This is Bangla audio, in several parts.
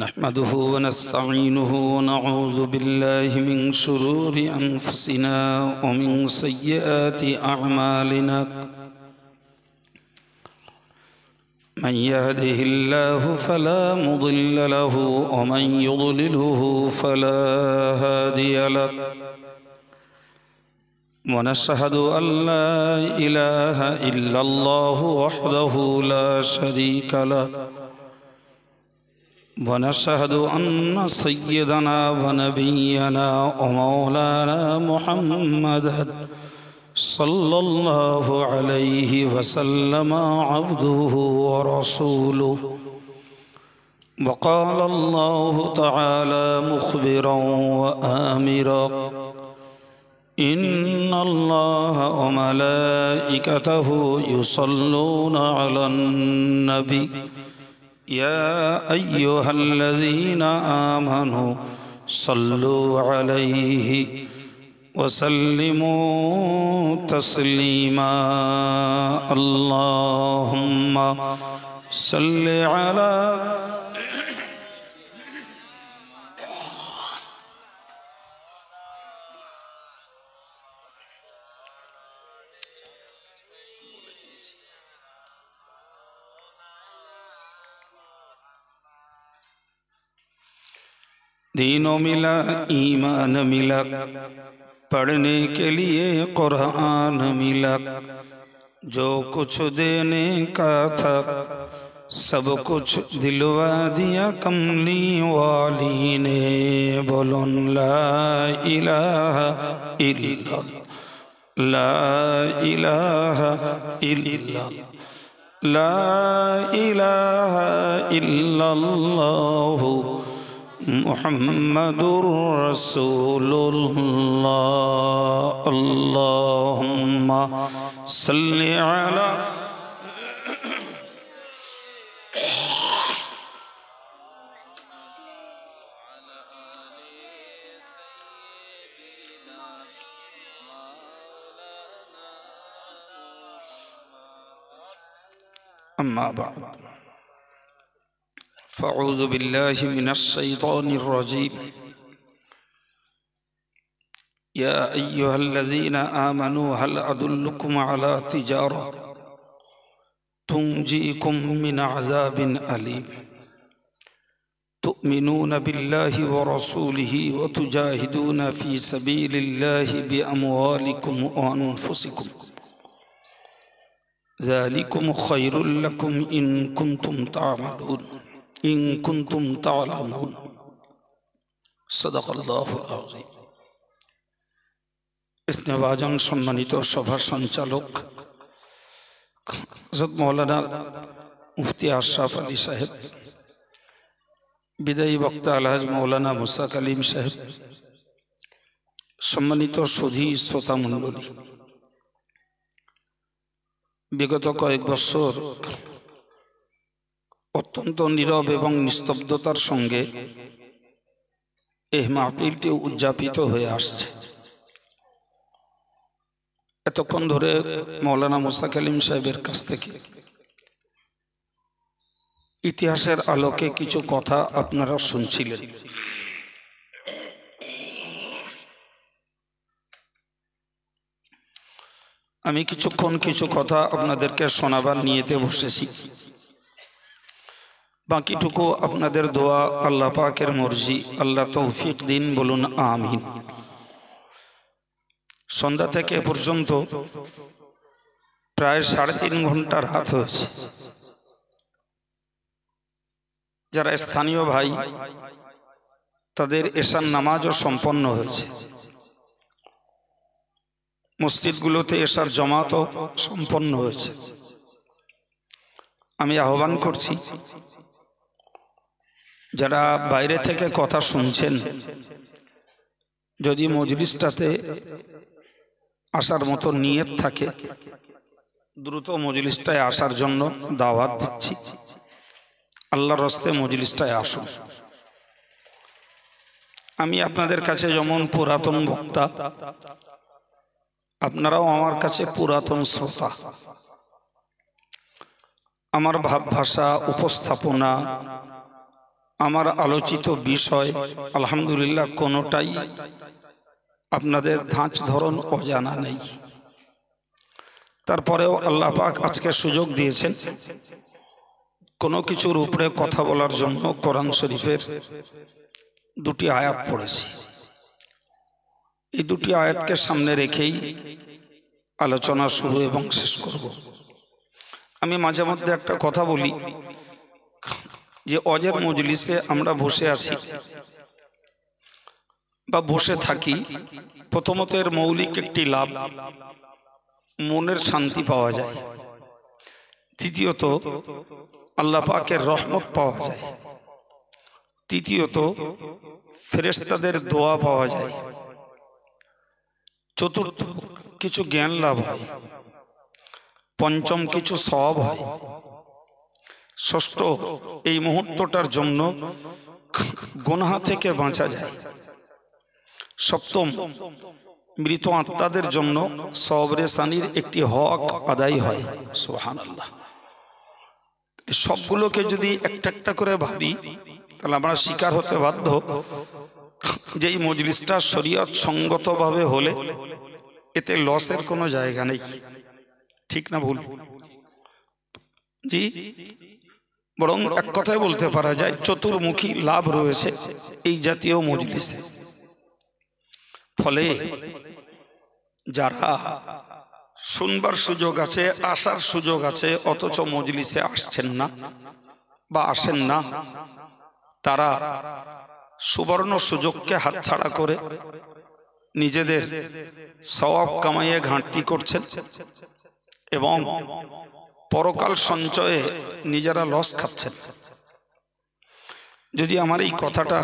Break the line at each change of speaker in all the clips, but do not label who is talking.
نحمده ونستعينه ونعوذ بالله من شرور أنفسنا ومن سيئات أعمالنا من يهده الله فلا مضل له ومن يضلله فلا هادي له ونشهد أن لا إله إلا الله وحده لا شريك له ونشهد أن سيدنا ونبينا ومولانا محمدا صلى الله عليه وسلم عبده ورسوله وقال الله تعالى مخبرا وآمرا إن الله وملائكته يصلون على النبي يا أيها الذين آمنوا صلوا عليه وسلموا تسليما اللهم صل على दीनों मिला ईमान मिला पढ़ने के लिए कुरान मिला जो कुछ देने का था सब कुछ दिलवा दिया कमली वाली ने बोलो ला इलाहा इल्लल्लाह ला इलाहा इल्लल्लाह ला इलाहा इल्लल्लाह मुहम्मदुर रसूलुल्लाह अल्लाहुम्मा सल्लि अला अम्मा बाद फ़अऊज़ु बिल्लाहि मिनश्शैतानिर्रजीम या अय्युहल्लज़ीना आमनू हल अदुल्लुकुम अला तिजारा तुंजीकुम मिन अज़ाबिन अलीम तुअमिनून बिल्लाहि व रसूलिहि व तुजाहिदून फ़ी सबीलिल्लाहि बिअमवालिकुम व अनफुसिकुम ज़ालिकुम खैरुल लकुम इन कुंतुम तामलून इन कुंतुम तालमून सदक़ल्लाहुल अज़ीम। स्नेहभाजन सम्मानित सभा संचालक हज़रत मौलाना मुफ्ती अशरफ अली साहेब, विदायी वक्ता अलहाज मौलाना मुसा कलीम साहेब, सम्मानित सुधी श्रोता मंडली, विगत कয়েক বছর অত্যন্ত নীরব এবং নিস্তব্ধতার সঙ্গে এই মাহফিলটি উদযাপিত হয়ে আসছে। এতক্ষণ ধরে মৌলানা মুসা কালিম সাহেবের কাছ থেকে ইতিহাসের আলোকে কিছু কথা আপনারা শুনছিলেন। আমি কিছুক্ষণ কিছু কথা আপনাদেরকে শোনাবার নিয়েতে বসেছি। বাকিটুকু আপনাদের দোয়া, আল্লাহ পাকের মর্জি, আল্লাহ তৌফিক দিন, বলুন আমিন। সন্ধ্যা থেকে এ পর্যন্ত প্রায় 3.5 ঘন্টা রাত হয়েছে। যারা স্থানীয় ভাই তাদের এশার নামাজও সম্পন্ন হয়েছে। মসজিদগুলোতে এশার জামাতও সম্পন্ন হয়েছে। আমি আহ্বান করছি যারা বাইরে থেকে কথা শুনছেন, যদি মজলিসটাতে আসার মতো নিয়ত থাকে দ্রুত মজলিসটায় আসার জন্য দাওয়াত দিচ্ছি। আল্লাহর রাস্তায় মজলিসটায় আসুন। আমি আপনাদের কাছে যেমন পুরাতন বক্তা, আপনারাও আমার কাছে পুরাতন শ্রোতা। আমার ভাব ভাষা উপস্থাপনা আমার আলোচিত বিষয় আলহামদুলিল্লাহ কোনোটাই আপনাদের ধাঁচ ধরন অজানা নেই। তারপরেও আল্লাহ পাক আজকে সুযোগ দিয়েছেন কোনো কিছুর উপরে কথা বলার জন্য। কোরআন শরীফের দুটি আয়াত পড়েছি। এই দুটি আয়াতকে সামনে রেখেই আলোচনা শুরু এবং শেষ করব। আমি মাঝে মধ্যে একটা কথা বলি যে অজের মজলিসে আমরা বসে আছি বা বসে থাকি, প্রথমত এর মৌলিক একটি লাভ, মনের শান্তি পাওয়া যায়। দ্বিতীয়ত আল্লাহ পাকের রহমত পাওয়া যায়। তৃতীয়ত ফেরেশতাদের দোয়া পাওয়া যায়। চতুর্থ কিছু জ্ঞান লাভ হয়। পঞ্চম কিছু সওয়াব হয়। ষষ্ঠ এই মুহূর্তটার জন্য গুনাহ থেকে বাঁচা যায়। সপ্তম মৃত আত্মাদের জন্য সবরে সানির একটি হক আদায় হয়। সুবহানাল্লাহ। সবগুলোকে যদি একটা একটা করে ভাবি তাহলে আমরা স্বীকার হতে বাধ্য যে এই মজলিসটা শরীয়ত সঙ্গতভাবে হলে এতে লসের কোনো জায়গা নেই। ঠিক না ভুল? জি, বরং এক কথায় বলতে পারা যায় চতুর্মুখী লাভ রয়েছে এই জাতীয় মজলিসে। ফলে যারা শুনবার সুযোগ আছে, আসার সুযোগ আছে, অথচ মজলিসে আসছেন না বা আসেন না, তারা সুবর্ণ সুযোগকে হাতছাড়া করে নিজেদের সওয়াব কামাইয়ে ঘাটতি করছেন এবং পরকাল সঞ্চয়ে নিজেরা লস খাচ্ছেন। যদি আমার এই কথাটা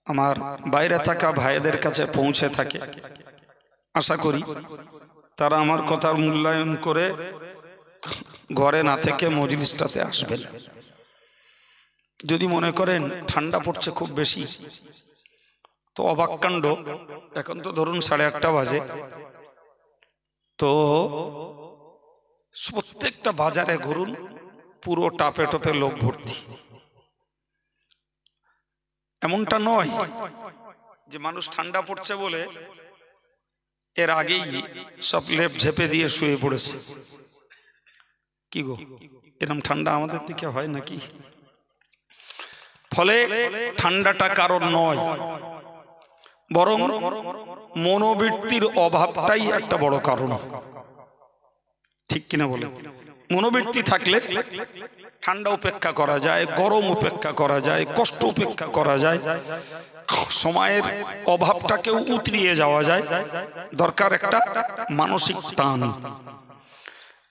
আমার বাইরে থাকা ভাইদের কাছে পৌঁছে থাকে, আশা করি তারা আমার কথার মূল্যায়ন করে ঘরে না থেকে মজলিসটাতে আসবেন। যদি মনে করেন ঠান্ডা পড়ছে খুব বেশি, তো অবাক কাণ্ড, এখন তো ধরুন 8:30 বাজে, তো প্রত্যেকটা বাজারে ঘুরুন, পুরো টাপে টপে লোক ভর্তি। এমনটা নয় যে মানুষ ঠান্ডা পড়ছে বলে এর আগেই সব লেপ ঝেপে দিয়ে শুয়ে পড়েছে। কি গো, এরকম ঠান্ডা আমাদের দিকে হয় নাকি? ফলে ঠান্ডাটা কারণ নয়, বরং মনোবৃত্তির অভাবটাই একটা বড় কারণ। ঠিক কিনা বলে? মনোবৃত্তি থাকলে ঠান্ডা উপেক্ষা করা যায়, গরম উপেক্ষা করা যায়, কষ্ট উপেক্ষা করা যায়, সময়ের অভাবটাকেও উতরিয়ে যাওয়া যায়। দরকার একটা মানসিক টান,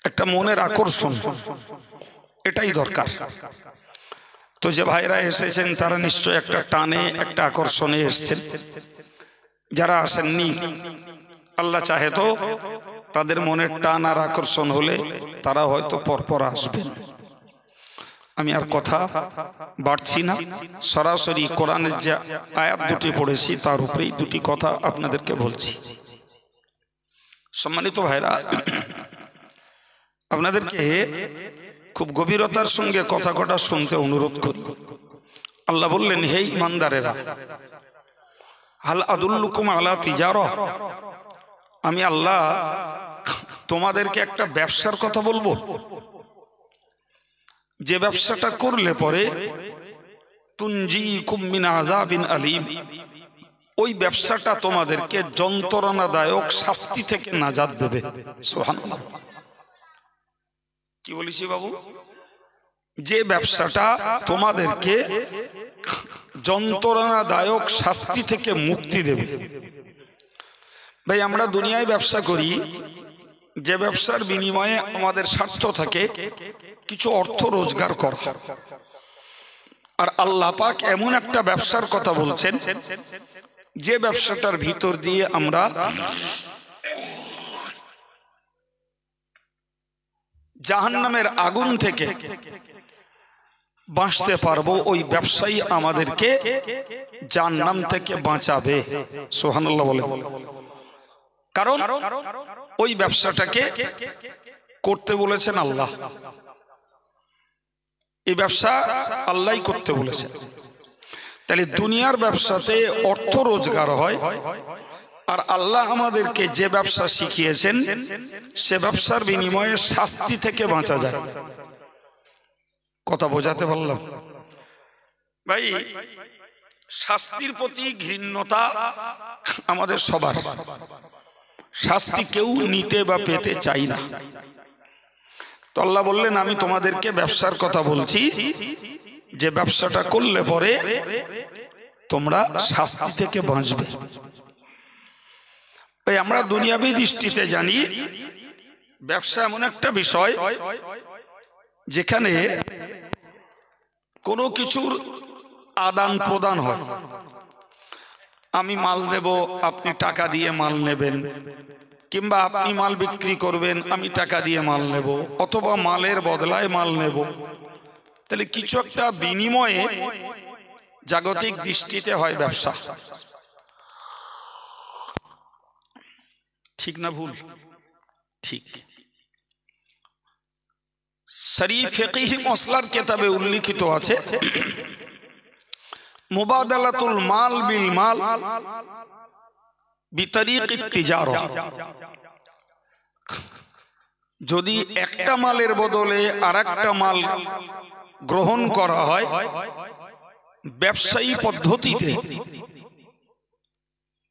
একটা মনের আকর্ষণ, এটাই দরকার। তো যে ভাইরা এসেছেন তারা নিশ্চয় একটা টানে, একটা আকর্ষণে এসেছেন। যারা আসেননি, আল্লাহ চাহে তো তাদের মনের টান আর আকর্ষণ হলে তারা হয়তো পরপর আসবেন। আমি আর কথা বাড়ছি না, সরাসরি কোরআনের যে আয়াত দুটি পড়েছি তার উপরেই দুটি কথা আপনাদেরকে বলছি। সম্মানিত ভাইরা, আপনাদেরকে খুব গভীরতার সঙ্গে কথা কটা শুনতে অনুরোধ করি। আল্লাহ বললেন, হে ঈমানদারেরা, হাল আদুল্লুকুম আলা তিজারা, আমি আল্লাহ তোমাদেরকে একটা ব্যবসার কথা বলবো, যে ব্যবসাটা করলে পরে তুনজিকুম মিন আযাবিন আলীম, ওই ব্যবসাটা তোমাদেরকে যন্ত্রণাদায়ক শাস্তি থেকে নাজাত দেবে। সুবহানাল্লাহ। কি বলিছি বাবু? যে ব্যবসাটা তোমাদেরকে যন্ত্রণাদায়ক শাস্তি থেকে মুক্তি দেবে। ভাই, আমরা দুনিয়ায় ব্যবসা করি, যে ব্যবসার বিনিময়ে আমাদের স্বার্থ থাকে কিছু অর্থ রোজগার করা। আর আল্লাহ পাক এমন একটা ব্যবসার কথা বলছেন যে ব্যবসাটার ভিতর দিয়ে আমরা জাহান্নামের আগুন থেকে বাঁচতে পারবো। ওই ব্যবসায়ী আমাদেরকে জাহান্নাম থেকে বাঁচাবে। সুবহানাল্লাহ বলে। কারণ ওই ব্যবসাটাকে করতে বলেছেন আল্লাহ। এই ব্যবসা আল্লাহই করতে বলেছেন। তাহলে দুনিয়ার ব্যবসাতে অর্থ রোজগার হয়, আর আল্লাহ আমাদেরকে যে ব্যবসা শিখিয়েছেন সে ব্যবসার বিনিময়ে শাস্তি থেকে বাঁচা যায়। কথা বোঝাতে পারলাম ভাই? শাস্তির প্রতি ঘৃণ্যতা আমাদের সবার, শাস্তি কেউ নিতে বা পেতে চাই না। তো আল্লাহ বললেন আমি তোমাদেরকে ব্যবসার কথা বলছি, যে ব্যবসাটা করলে পরে তোমরা শাস্তি থেকে বাঁচবে। ভাই আমরা দুনিয়াবী দৃষ্টিতে জানি ব্যবসা এমন একটা বিষয় যেখানে কোনো কিছুর আদান প্রদান হয়। আমি মাল দেব, আপনি টাকা দিয়ে মাল নেবেন, কিংবা আপনি মাল বিক্রি করবেন, আমি টাকা দিয়ে মাল নেব, অথবা মালের বদলায় মাল নেব। তাহলে কিছু একটা বিনিময়ে জাগতিক দৃষ্টিতে হয় ব্যবসা। ঠিক না ভুল? ঠিক। শরীফ ফিকহি মসলার কিতাবে উল্লিখিত আছে মুবাদালাতুল মাল বিল মাল বিতরিকিত তিজারা। যদি একটা মালের বদলে আরেকটা মাল গ্রহণ করা হয় ব্যবসায়ী পদ্ধতিতে,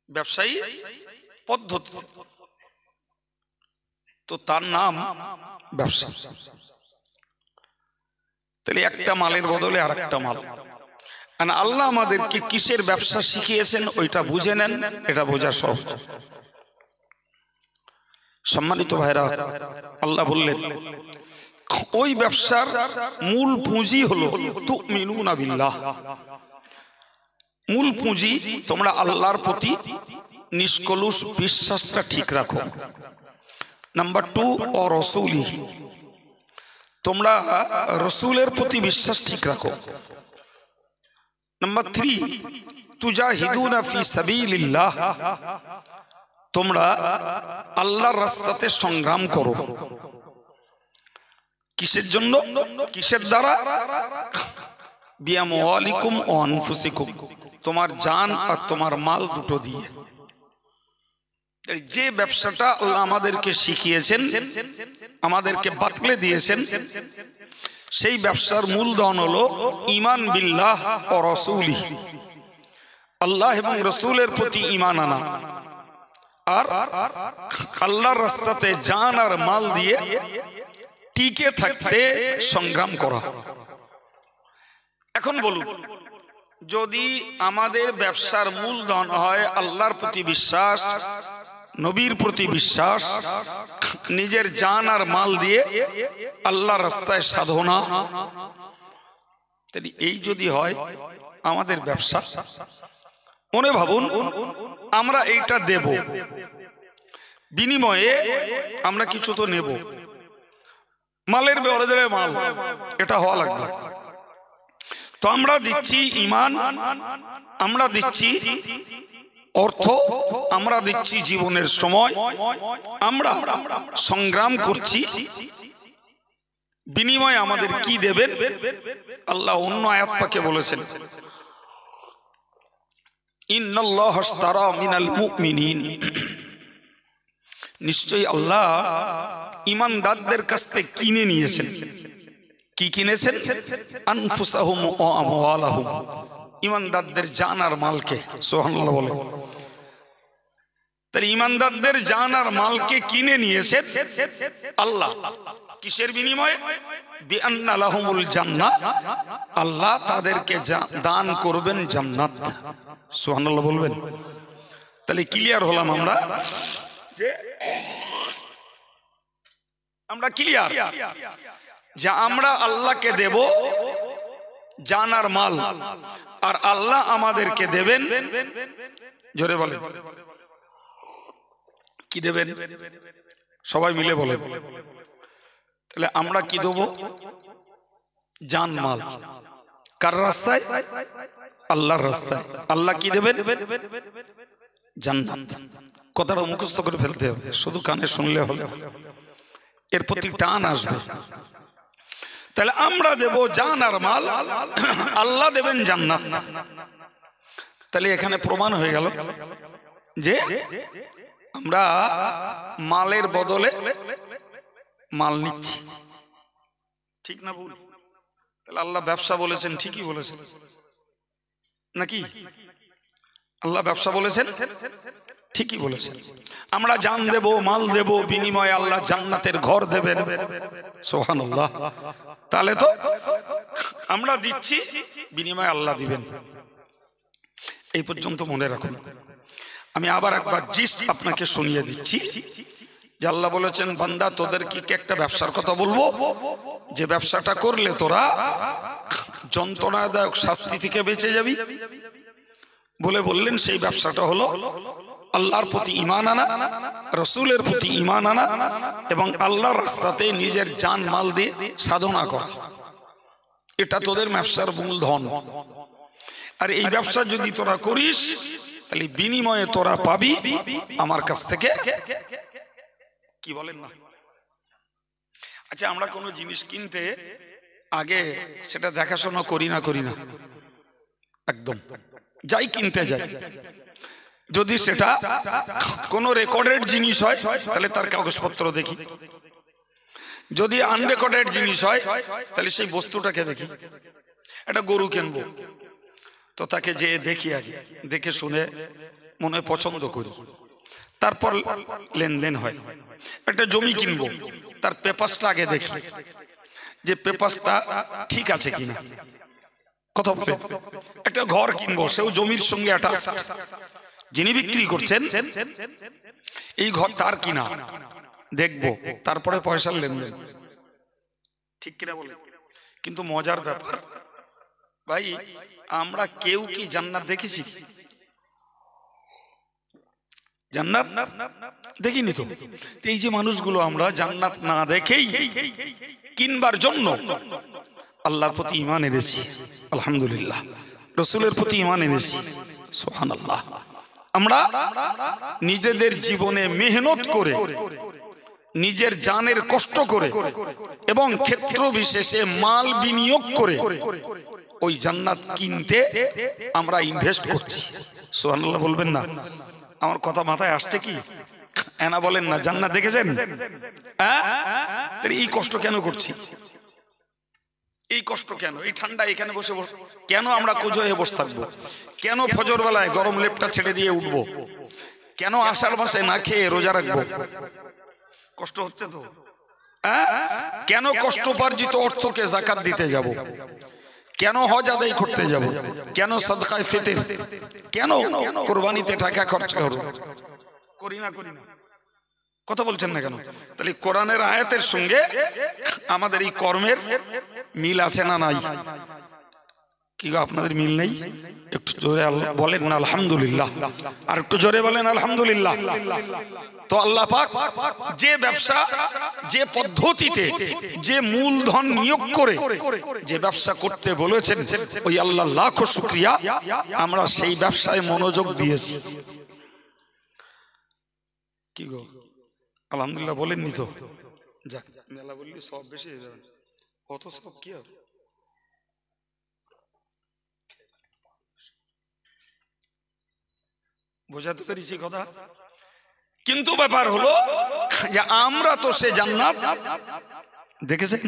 ব্যবসায়ী পদ্ধতি, তো তার নাম ব্যবসা। তাহলে একটা মালের বদলে আরেকটা মাল। আল্লাহ আমাদেরকে কিসের ব্যবসা শিখিয়েছেন ওইটা বুঝে নেন, এটা বোঝা সহজ। সম্মানিত ভাইরা, আল্লাহ বললেন ওই ব্যবসার মূল পুঁজি হলো তুমিনুনা বিল্লাহ। মূল পুঁজি তোমরা আল্লাহর প্রতি নিষ্কলুষ বিশ্বাসটা ঠিক রাখো। নাম্বার 2 ও রাসূলিহি, তোমরা রসুলের প্রতি বিশ্বাস ঠিক রাখো। নাম্বার 3 তুজাহিদুনা ফি সাবিলিল্লাহ, তোমরা আল্লাহর রাস্তাতে সংগ্রাম করো। কিসের জন্য? কিসের দ্বারা? বিআমওয়ালিকুম ওয়া আনফুসিকুম, তোমার জান আর তোমার মাল দুটো দিয়ে। যে ব্যবসাটা আল্লাহ আমাদেরকে শিখিয়েছেন, আমাদেরকে বাতলে দিয়েছেন, সেই ব্যবসার মূলধন হলো ঈমান বিল্লাহ ও রাসূলিহি, আল্লাহ এবং রসুলের প্রতি ঈমান আনা, আর আল্লাহর রাস্তাতে জান আর মাল দিয়ে টিকে থাকতে সংগ্রাম করা। এখন বলুন, যদি আমাদের ব্যবসার মূলধন হয় আল্লাহর প্রতি বিশ্বাস, নবীর প্রতি বিশ্বাস, নিজের জান আর মাল দিয়ে আল্লাহর রাস্তায় সাধনা, তাহলে এই যদি হয় আমাদের ব্যবসা, মনে ভাবুন আমরা এইটা দেব, বিনিময়ে আমরা কিছু তো নেব, মালের বদলে মাল, এটা হওয়া লাগবে। তো আমরা দিচ্ছি ঈমান, আমরা দিচ্ছি অর্থ, আমরা দিচ্ছি জীবনের সময়, আমরা সংগ্রাম করছি, বিনিময়ে আমাদের কি দেবেন? আল্লাহ অন্য আয়াত পাকে বলেছেন ইন্নাল্লাহা আশতারা মিনাল মুমিনিন, নিশ্চয়ই আল্লাহ ঈমানদারদের কাছ থেকে কিনে নিয়েছেন। কি কিনেছেন? আনফুসাহুম ওয়া আমওয়ালাহুম, ঈমানদারদের জান আর মালকে। সুবহানাল্লাহ বলে। তাহলে ঈমানদারদের জান আর মালকে কিনে নিয়েছেন আল্লাহ। কিসের বিনিময়ে? বিআন্না লাহুমুল জান্নাহ, আল্লাহ তাদেরকে দান করবেন জান্নাত। সুবহানাল্লাহ বলবেন। তাহলে ক্লিয়ার হলাম আমরা, যে আমরা ক্লিয়ার যে আমরা আল্লাহকে দেব জান আর মাল, আর আল্লাহ আমাদেরকে দেবেন, জোরে বলেন কি দেবেন? সবাই মিলে বলেন। তাহলে আমরা কি দেব? জান মাল। কার রাস্তায়? আল্লাহর রাস্তায়। আল্লাহ কি দেবেন? জান্নাত। কথাটা মুখস্থ করে ফেলতে হবে, শুধু কানে শুনলে হবে, এর প্রতি টান আসবে। তাহলে আমরা দেব জান আর মাল, আল্লাহ দেবেন জান্নাত। তাহলে এখানে প্রমাণ হয়ে গেল যে আমরা মালের বদলে মাল নিচ্ছি, ঠিক না ভুল? তাহলে আল্লাহ ব্যবসা বলেছেন, ঠিকই বলেছেন নাকি? আল্লাহ ব্যবসা বলেছেন, ঠিকই বলেছেন। আমরা জান দেব, মাল দেব, বিনিময়ে আল্লাহ জান্নাতের ঘর দেবেন। সুবহানাল্লাহ। তাহলে তো আমরা দিচ্ছি, বিনিময়ে আল্লাহ দিবেন। এই পর্যন্ত মনে রাখুন। আমি আবার একবার জিস্ট আপনাকে শুনিয়ে দিচ্ছি যে আল্লাহ বলেছেন, বান্দা তোদের কি একটা ব্যবসার কথা বলবো, যে ব্যবসাটা করলে তোরা যন্ত্রণাদায়ক শাস্তি থেকে বেঁচে যাবি। বললেন সেই ব্যবসাটা হলো আল্লাহর প্রতি ঈমান আনা, রসুলের প্রতি ঈমান আনা এবং আল্লাহর রাস্তাতে নিজের জান মাল দিয়ে সাধনা করা। এটা তোদের ব্যবসার মূলধন। আর এই ব্যবসা যদি তোরা করিস, তাহলে বিনিময়ে তোরা পাবি আমার কাছ থেকে, কি বলেন না? আচ্ছা, আমরা কোনো জিনিস কিনতে আগে সেটা দেখাশোনা করি না? একদম। যাই কিনতে যাই, যদি সেটা কোনো রেকর্ডেড জিনিস হয় তাহলে তার কাগজপত্র দেখি, যদি আনরেকর্ডেড জিনিস হয় তাহলে সেই বস্তুটাকে দেখি। একটা গরু কিনবো তো তাকে যে দেখি, আগে দেখে শুনে মনে পছন্দ করি, তারপর লেনদেন হয়। একটা জমি কিনবো, তার পেপারসটা আগে দেখি যে পেপারসটা ঠিক আছে কিনা, কথা বলে। একটা ঘর কিনবো, সেও জমির সঙ্গে অ্যাটাচড, যিনি বিক্রি করছেন এই ঘর তার কিনা দেখবো, তারপরে পয়সার লেনদেন, ঠিক কিনা বলে। কিন্তু মজার ব্যাপার ভাই, আমরা কেউ কি জান্নাত দেখেছি? জান্নাত দেখিনি তো। এই যে মানুষগুলো আমরা জান্নাত না দেখেই কিনবার জন্য আল্লাহর প্রতি ঈমান এনেছি, আলহামদুলিল্লাহ, রসুলের প্রতি ঈমান এনেছি, সুবহানাল্লাহ। আমরা নিজেদের জীবনে মেহনত করে, নিজের জানের কষ্ট করে এবং ক্ষেত্র বিশেষে মাল বিনিয়োগ করে ওই জান্নাত কিনতে আমরা ইনভেস্ট করছি। সুবহানাল্লাহ বলবেন না? আমার কথা মাথায় আসছে কি? এনা বলেন না, জান্নাত দেখেছেন? এই কষ্ট কেন করছি? এই কষ্ট কেন? এই ঠান্ডা এখানে বসে কেন আমরা কুজো হয়ে বসে থাকবো? কেন ফজর বেলায় গরম লেপটা ছেড়ে দিয়ে উঠবো? কেন আষাঢ় মাসে না খেয়ে রোজা রাখবো? কষ্ট হচ্ছে তো। কেন কষ্টোপার্জিত অর্থকে যাকাত দিতে যাব? কেন হজ আদায় করতে যাব? কেন সাদকায়ে ফিতর, কেন কুরবানিতে টাকা খরচ করি না? কথা বলছেন না কেন? তাহলে কোরআনের আয়াতের সঙ্গে আমাদের এই কর্মের মিল আছে না নাই? কি গো, আপনাদের মিল নেই? একটু জোরে বলেন না আলহামদুলিল্লাহ। আর একটু জোরে বলেন আলহামদুলিল্লাহ। তো আল্লাহ পাক যে ব্যবসা, যে পদ্ধতিতে, যে মূলধন নিয়োগ করে যে ব্যবসা করতে বলেছেন, ওই আল্লাহ লাখো শুকরিয়া, আমরা সেই ব্যবসায় মনোযোগ দিয়েছি। কি গো, আলহামদুলিল্লাহ বলেননি তো? যাক, মেলা বললি সব বেশি হয়ে যাবে, কত সব কি হবে। বোঝাতে পেরেছি কথা? কিন্তু ব্যাপার হলো যে আমরা তো সে জান্নাত দেখেছেন,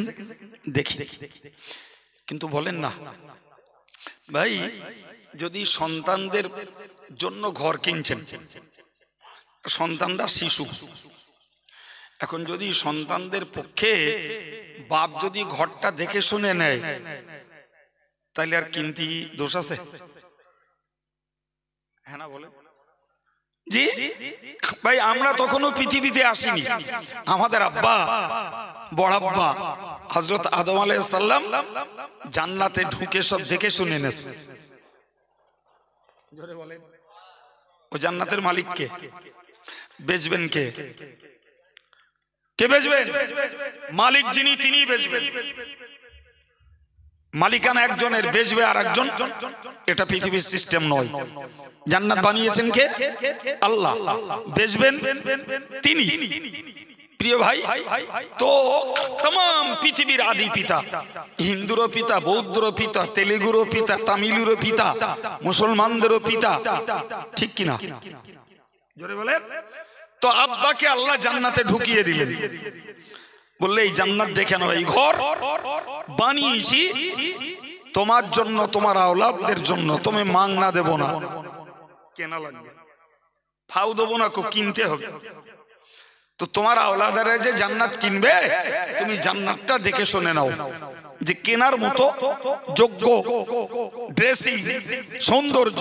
দেখি। কিন্তু বলেন না ভাই, যদি সন্তানদের জন্য ঘর কিনছেন, সন্তানরা শিশু, এখন যদি সন্তানদের পক্ষে বাপ যদি ঘরটা দেখে শুনে নেয়, তাহলে আর কিনতে দোষ আছে? হ্যাঁ না বলে? জি ভাই, আমরা তখনও পৃথিবীতে আসিনি। আমাদের আব্বা, বড় আব্বা হযরত আদম আলাইহিস সালাম জান্নাতে ঢুকে সব দেখে শুনে নেছে। ও জান্নাতের মালিক কে? বেচবেন কে? কে বেচবেন? মালিক যিনি, তিনিই বেচবেন। মালিকানা একজনের, বেচবে আর একজন, এটা পৃথিবীর সিস্টেম নয়। জান্নাত বানিয়েছেন কে? আল্লাহ। বেচবেন তিনি। প্রিয় ভাই, তো তাম পৃথিবীর আদি পিতা, হিন্দুরও পিতা, বৌদ্ধরও পিতা, তেলেগুরও পিতা, তামিলেরও পিতা, মুসলমানদেরও পিতা, ঠিক কিনা জোরে বলে। তো আব্বাকে আল্লাহ জান্নাতে ঢুকিয়ে দিলেন, বললে এই জান্নাত দেখে নাও, এই ঘর বানিয়েছি তোমার জন্য, তোমার আওলাদদের জন্য, তুমি মাংনা দেব না, কেনা লাগবে, ফাউ দেবো না, কিনতে হবে। তো তোমার আওলাদারে যে জান্নাত কিনবে, তুমি জান্নাতটা দেখে শুনে নাও যে কেনার মতো যোগ্য ড্রেসিং সৌন্দর্য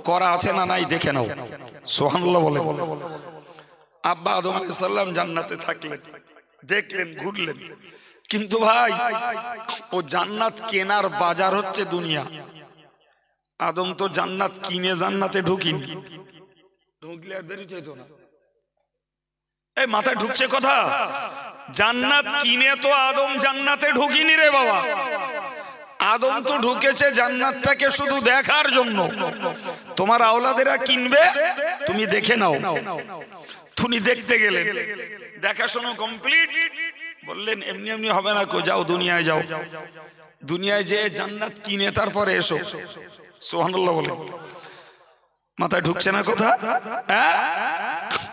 করা আছে না নাই দেখে নাও। সুবহানাল্লাহ বলে। আব্বা আদম আলাইহিস সালাম জান্নাতে থাকলেন, দেখলেন, ঘুরলেন, কিন্তু ভাই ও জান্নাত কেনার বাজার হচ্ছে দুনিয়া। আদম তো জান্নাত কিনে জান্নাতে ঢুকিনি, ঢুকলে আর দেরি হইতো না। এই মাথায় ঢুকছে কথা? জান্নাত কিনে তো আদম জান্নাতে ঢুকিনি রে বাবা। আদম তো ঢুকেছে জান্নাতটাকে শুধু দেখার জন্য। তোমার আওলাদেরা কিনবে, তুমি দেখে নাও। তুমি দেখতে গেলেন, দেখাশোনা কমপ্লিট, বললেন এমনি এমনি হবে না, যাও দুনিয়ায় যাও, দুনিয়ায় যে জান্নাত কিনে তারপরে এসো। সুবহানাল্লাহ বলে। মাথায় ঢুকছে না কথা?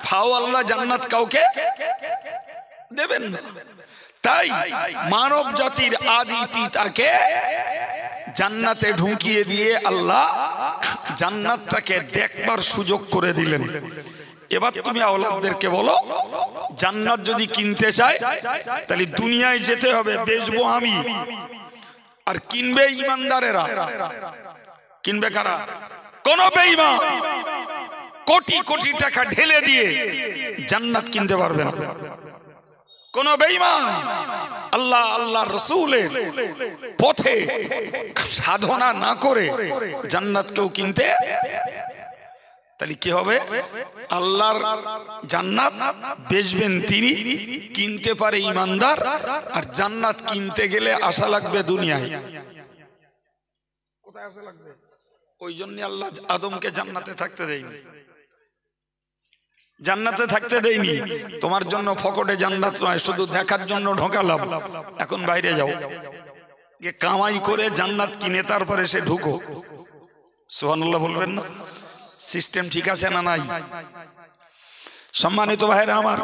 ফাও আল্লাহ জান্নাত কাউকে দেবেন না। তাই মানব জাতির আদি পিতাকে জান্নাতে ঢুকিয়ে দিয়ে আল্লাহ জান্নাতটাকে দেখবার সুযোগ করে দিলেন। এবার তুমি আওলাদদেরকে বলো, জান্নাত যদি কিনতে চায় তাহলে দুনিয়ায় যেতে হবে, বেচবো আমি, আর কিনবে ইমানদারেরা। কিনবে কারা? কোন বেঈমান কোটি কোটি টাকা ঢেলে দিয়ে জান্নাত কিনতে পারবে না। কোন বেঈমান আল্লাহ আল্লাহ রাসূলের পথে সাধনা না করে জান্নাত কেউ কিনতে, তাহলে কি হবে? আল্লাহর জান্নাত বেচবেন তিনি, কিনতে পারে ইমানদার, আর জান্নাত কিনতে গেলে আশা লাগবে দুনিয়ায়। কোথায় আশা লাগবে? ওই জন্য আল্লাহ আদমকে জান্নাতে থাকতে দেয়নি, জান্নাতে থাকতে দেয়নি। তোমার জন্য ফকটে জান্নাত নয়, শুধু দেখার জন্য ঢোকালাম, এখন বাইরে যাও, যে কামাই করে জান্নাত কিনে তারপরে সে ঢুকো। সুবহানাল্লাহ বলবেন না? সিস্টেম ঠিক আছে না নাই? সম্মানিত ভাইরা আমার,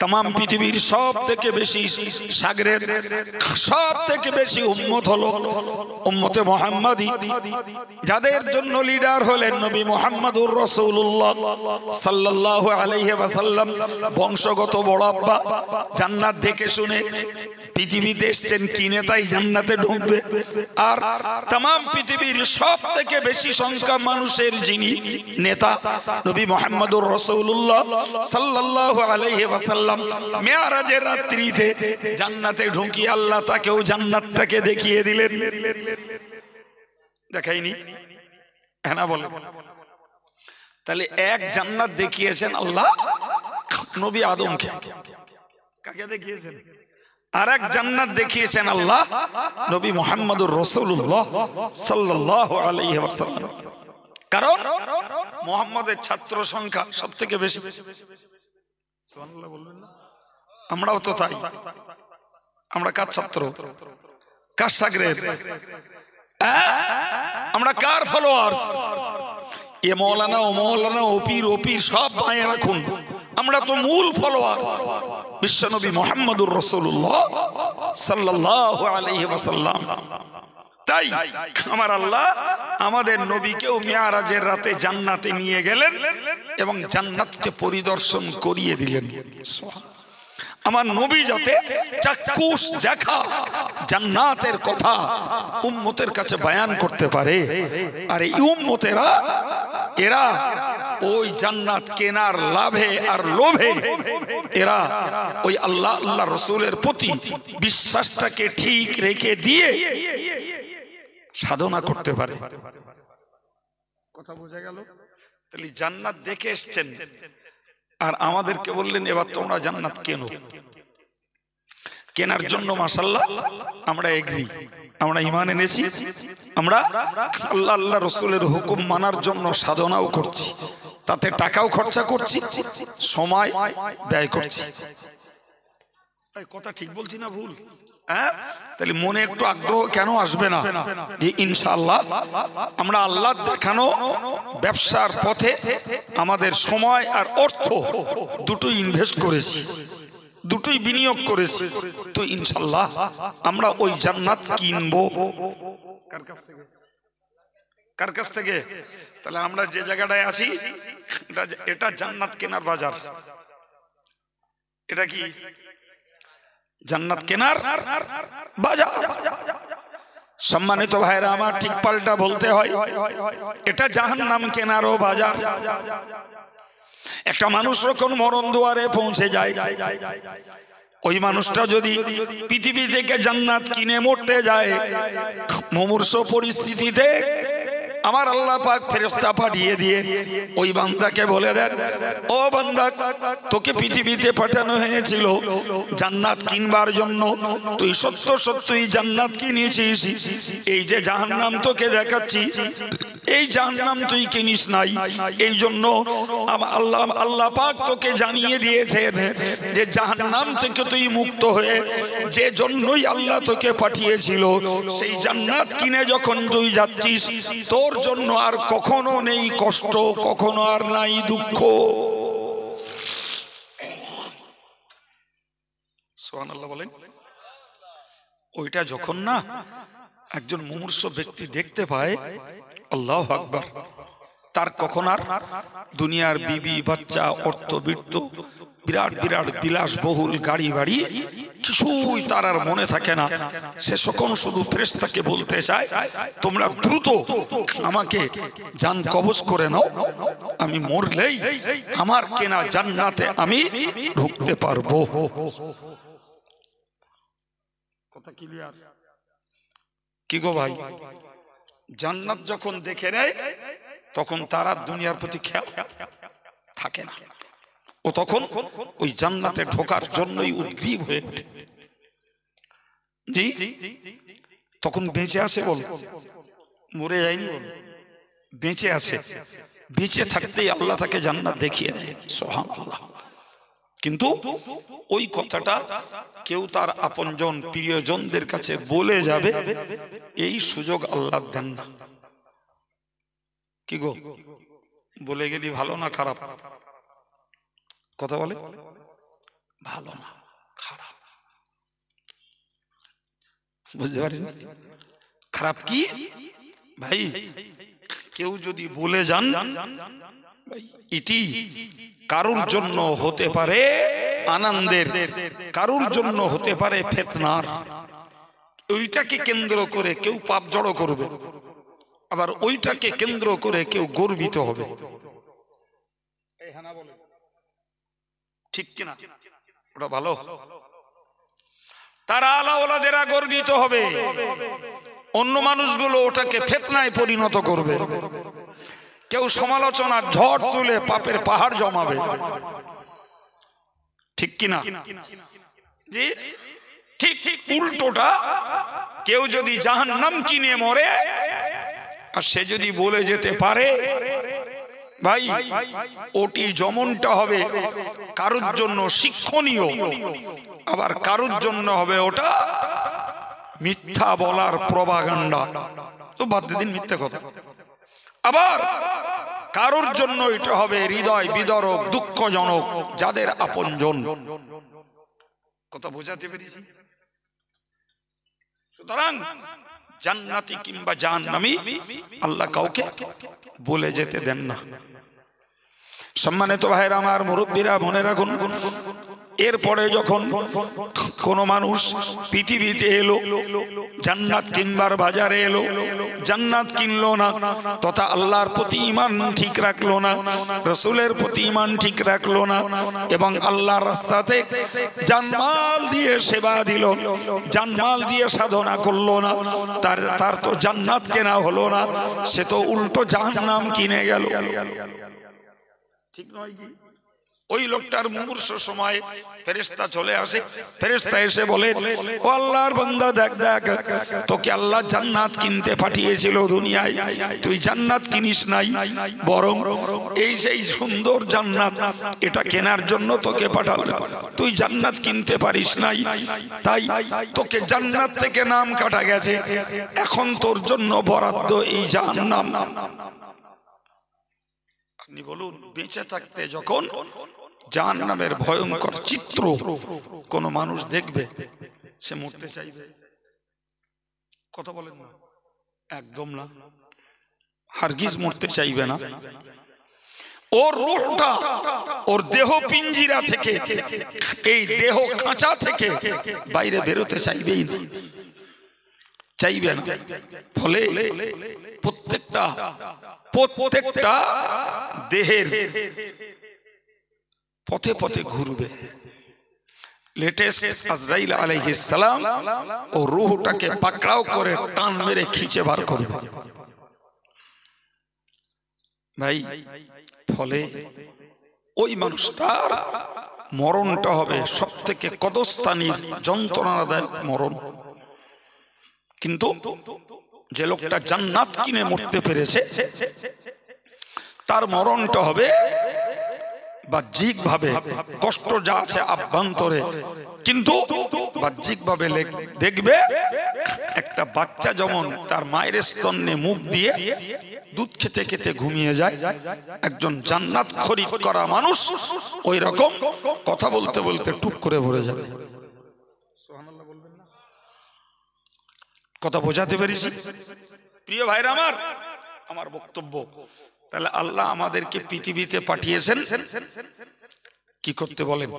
तमाम पृथिवीर सब থেকে বেশি সাগরের সব থেকে বেশি উম্মত হলো উম্মতে মুহাম্মাদি, যাদের জন্য লিডার হলেন নবী মুহাম্মদুর রাসূলুল্লাহ সাল্লাল্লাহু আলাইহি ওয়াসাল্লাম। বংশগত বড় আব্বা জান্নাত দেখে শুনে পৃথিবীতে এসেছেন, কিনে তাই জান্নাতে ঢুকবে। আর तमाम পৃথিবীর সব থেকে বেশি সংখ্যা মানুষের যিনি নেতা নবী মুহাম্মদুর রাসূলুল্লাহ সাল্লাল্লাহু আলাইহি ওয়াসাল্লাম মেরাজের রাত্রিতে জান্নাতে ঢুকিয়ে আল্লাহ তাকেও জান্নাতটাকে দেখিয়ে দিলেন। দেখাইনি? হ্যাঁ না বলে? তাহলে এক জান্নাত দেখিয়েছেন আল্লাহ নবী আদমকে, কাকে দেখিয়েছেন? আর এক জান্নাত দেখিয়েছেন আল্লাহ নবী মুহাম্মদুর রাসূলুল্লাহ সাল্লাল্লাহু আলাইহি ওয়াসাল্লাম। কারণ মুহাম্মদের ছাত্র সংখ্যা সব থেকে বেশি। সুবহানাল্লাহ বলবেন না? আমরাও তো তাই। আমরা কার ছাত্র? কার শাগরেদ? আমরা কার ফলোয়ার্স? এ মৌলানা ও মৌলানা, ও পীর ও পীর সব বাঁয়ে রাখুন, আমরা তো মূল ফলোয়ার্স বিশ্বনবী মুহাম্মদুর রাসূলুল্লাহ সাল্লাল্লাহু আলাইহি ওয়াসাল্লাম। তাই আমার আল্লাহ আমাদের নবীকেও মেরাজের রাতে জান্নাতে নিয়ে গেলেন এবং জান্নাতকে পরিদর্শন করিয়ে দিলেন। আমার নবী যাতে চাক্ষুষ দেখা জান্নাতের কথা উম্মতের কাছে বয়ান করতে পারে, আর এই উম্মতেরা এরা ওই জান্নাত কেনার লাভে আর লোভে এরা ওই আল্লাহ আল্লাহ রসুলের প্রতি বিশ্বাসটাকে ঠিক রেখে দিয়ে সাধনা করতে পারে। কথা বোঝা গেল? তাহলে জান্নাত দেখে এসছেন আর আমাদেরকে বললেন এবার তোমরা জান্নাত কেনো। কেনার জন্য মাশাআল্লাহ আমরা এগ্রি, আমরা ঈমান এনেছি, আমরা আল্লাহ আল্লাহ রসুলের হুকুম মানার জন্য সাধনাও করছি। তাতে টাকাও খরচা করছি, সময় ব্যয় করছি। কথা ঠিক বলছি না ভুল? হ্যাঁ, তাহলে মনে একটু আগ্রহ কেন আসবে না যে ইনশাআল্লাহ আমরা আল্লাহ দেখানো ব্যবসার পথে আমাদের সময় আর অর্থ দুটোই ইনভেস্ট করেছি, দুটোই বিনিয়োগ করেছি, তো ইনশাআল্লাহ আমরা ওই জান্নাত কিনবো। কার কাছ থেকে? কার কাছ থেকে? তাহলে আমরা যে জায়গাটায় আছি এটা জান্নাত কেনার বাজার। এটা কি জান্নাত কেনার বাজার? সম্মানিত ভাইরা আমার, ঠিক পাল্টা বলতে হয়, এটা জাহান্নাম কেনারও বাজার। একটা মানুষ যখন মরণ দুয়ারে পৌঁছে যায়, ওই মানুষটা যদি পৃথিবী থেকে জান্নাত কিনে মরতে যায়, মুমূর্ষ পরিস্থিতিতে আমার আল্লাহ পাক ফেরেশতা পাঠিয়ে দিয়ে ওই বান্দাকে বলে দেন, ও বান্দা, তোকে পৃথিবীতে পাঠানো হয়েছিল জান্নাত কিনবার জন্য, তুই সত্য সত্যই জান্নাত কিনেছিস। এই যে জাহান্নাম তোকে দেখাচ্ছি, এই জাহান্নাম তুই কিনিস নাই, এই জন্য আল্লাহ পাক তোকে জানিয়ে দিয়েছেন যে জাহান্নাম থেকে তুই মুক্ত হয়ে যে জন্যই আল্লাহ তোকে পাঠিয়েছিল সেই জান্নাত কিনে যখন তুই যাচ্ছিস, তোর জন্য আর কখনো নেই কষ্ট, কখনো আর নাই দুঃখ। সুবহানাল্লাহ বলেন। ওইটা যখন না একজন মুমূর্ষ ব্যক্তি দেখতে পায়, আল্লাহু আকবার, তার কখন আর দুনিয়ার বিবি বাচ্চা অর্থবিত্ত বিরাট বিরাট বিলাসবহুল গাড়ি বাড়ি কিছুই তার আর মনে থাকে না। সে সকল শুধু ফেরেশতাকে বলতে চায়, তোমরা দ্রুত আমাকে জান কবজ করে নাও, আমি মরলেই আমার কেনা জান্নাতে আমি ঢুকতে পারবো। কথা ক্লিয়ার? কি গো ভাই, জান্নাত যখন দেখে নেয় তখন তার আর দুনিয়ার প্রতি খেয়াল থাকে না, ও তখন ওই জান্নাতে ঢোকার জন্যই উদ্গ্রীব হয়ে ওঠে। জি, তখন বেঁচে আছে বল, মরে যায়নি বল, বেঁচে আছে। বেঁচে থাকতেই আল্লাহ তাকে জান্নাত দেখিয়ে দেয়, সুবহানাল্লাহ। কিন্তু ওই কথাটা কেউ তার আপনজন প্রিয়জনদের কাছে বলে যাবে, এই সুযোগ আল্লাহ দেন না। কি গো, বলে গেলি ভালো না খারাপ? কথা বলে ভালো না খারাপ, বুঝতে পারেন? খারাপ কি ভাই? কেউ যদি বলে যান, এটি কারুর জন্য হতে পারে আনন্দের, কারুর জন্য হতে পারে ফিতনার। ওইটাকে কেন্দ্র করে কেউ পাপ জড়ো করবে, আবার ওইটাকে কেন্দ্র করে কেউ গর্বিত হবে। ঠিক কিনা? ওটা ভালো। তারা আলাওলাদেরা গর্বিত হবে, অন্য মানুষগুলো ওটাকে ফিতনায় পরিণত করবে। কেউ সমালোচনা ঝড় তুলে পাপের পাহাড় জমাবে। ঠিক কিনা? জি, ঠিক উল্টোটা, কেউ যদি জাহান্নাম কিনে মরে আর সে যদি বলে যেতে পারে, ভাই ওটি যেমনটা হবে কারুর জন্য শিক্ষণীয়, আবার কারুর জন্য হবে ওটা মিথ্যা বলার প্রপাগান্ডা। তো বাদ দিন মিথ্যা কথা। আবার কারুর জন্য এটা হবে হৃদয় বিদারক, দুঃখজনক, যাদের আপনজন। কথা বোঝাতে পেরেছি? সুতরাং জান্নাতি কিংবা জাহান্নামী আল্লাহ কাউকে বলে যেতে দেন না। সম্মানিত ভাইরা আমার, মুরব্বীরা মনে রাখুন, এরপরে যখন কোন মানুষ পৃথিবীতে এলো, জান্নাত কিনবার বাজারে এলো, জান্নাত কিনলো না, তথা আল্লাহর প্রতি ঈমান ঠিক রাখলো না, রাসূলের প্রতি ঈমান ঠিক রাখলো না, এবং আল্লাহর রাস্তাতে জানমাল দিয়ে সেবা দিল, জানমাল দিয়ে সাধনা করলো না, তার তো জান্নাত কেনা হলো না, সে তো উল্টো জাহান্নাম কিনে গেল। ঠিক নয় কি? ওই লোকটার মুমূর্ষ সময় ফেরেশতা চলে আসে, ফেরেশতা এসে বলে, ও আল্লাহর বান্দা, দেখ দেখ, তোকে আল্লাহ জান্নাত কিনতে পাঠিয়েছিল দুনিয়ায়, তুই জান্নাত কিনিস নাই, বরং এই সেই সুন্দর জান্নাত, এটা কেনার জন্য তোকে পাঠালো, তুই জান্নাত কিনতে পারিস নাই, তাই তোকে জান্নাত থেকে নাম কাটা গেছে, এখন তোর জন্য বরাদ্দ এই জাহান্নাম। আপনি বলুন, বেঁচে থাকতে যখন জাহান্নামের ভয়ঙ্কর চিত্র কোন মানুষ দেখবে, সে মরতে চাইবে? কথা বলেন না, একদম না, হারগিজ মরতে চাইবে না। ওর রূহটা ওর দেহ পিঞ্জিরা থেকে, এই দেহ খাঁচা থেকে বাইরে বেরোতে চাইবেই না, চাইবে না। ফলে প্রত্যেকটা দেহের পথে পথে ঘুরবে। লেটেস্ট আজরাইল আলাইহিস সালাম ও রূহটাকে পাকড়াও করে টান মেরে খিঁচে বার করবে ভাই। ফলে ওই মানুষটার মরণটা হবে সব থেকে কদস্থানীর যন্ত্রণাদায়ক মরণ। কিন্তু যে লোকটা জান্নাত কিনে মরতে পেরেছে, তার মরণটা হবে বাহ্যিক ভাবে কষ্ট যা আছে আভ্যন্তরে, কিন্তু বাহ্যিক ভাবে দেখবে একটা বাচ্চা যেমন তার মায়ের স্তন্যে মুখ দিয়ে দুধ খেতে খেতে ঘুমিয়ে যায়, একজন জান্নাত খরিদ করা মানুষ ওই রকম কথা বলতে বলতে টুপ করে ভরে যাবে। সুবহানাল্লাহ বলবেন না? কথা বোঝাতে পেরেছি প্রিয় ভাইরা আমার? আমার বক্তব্য, তাহলে আল্লাহ আমাদেরকে পৃথিবীতে পাঠিয়েছেন কি করতে বলেন?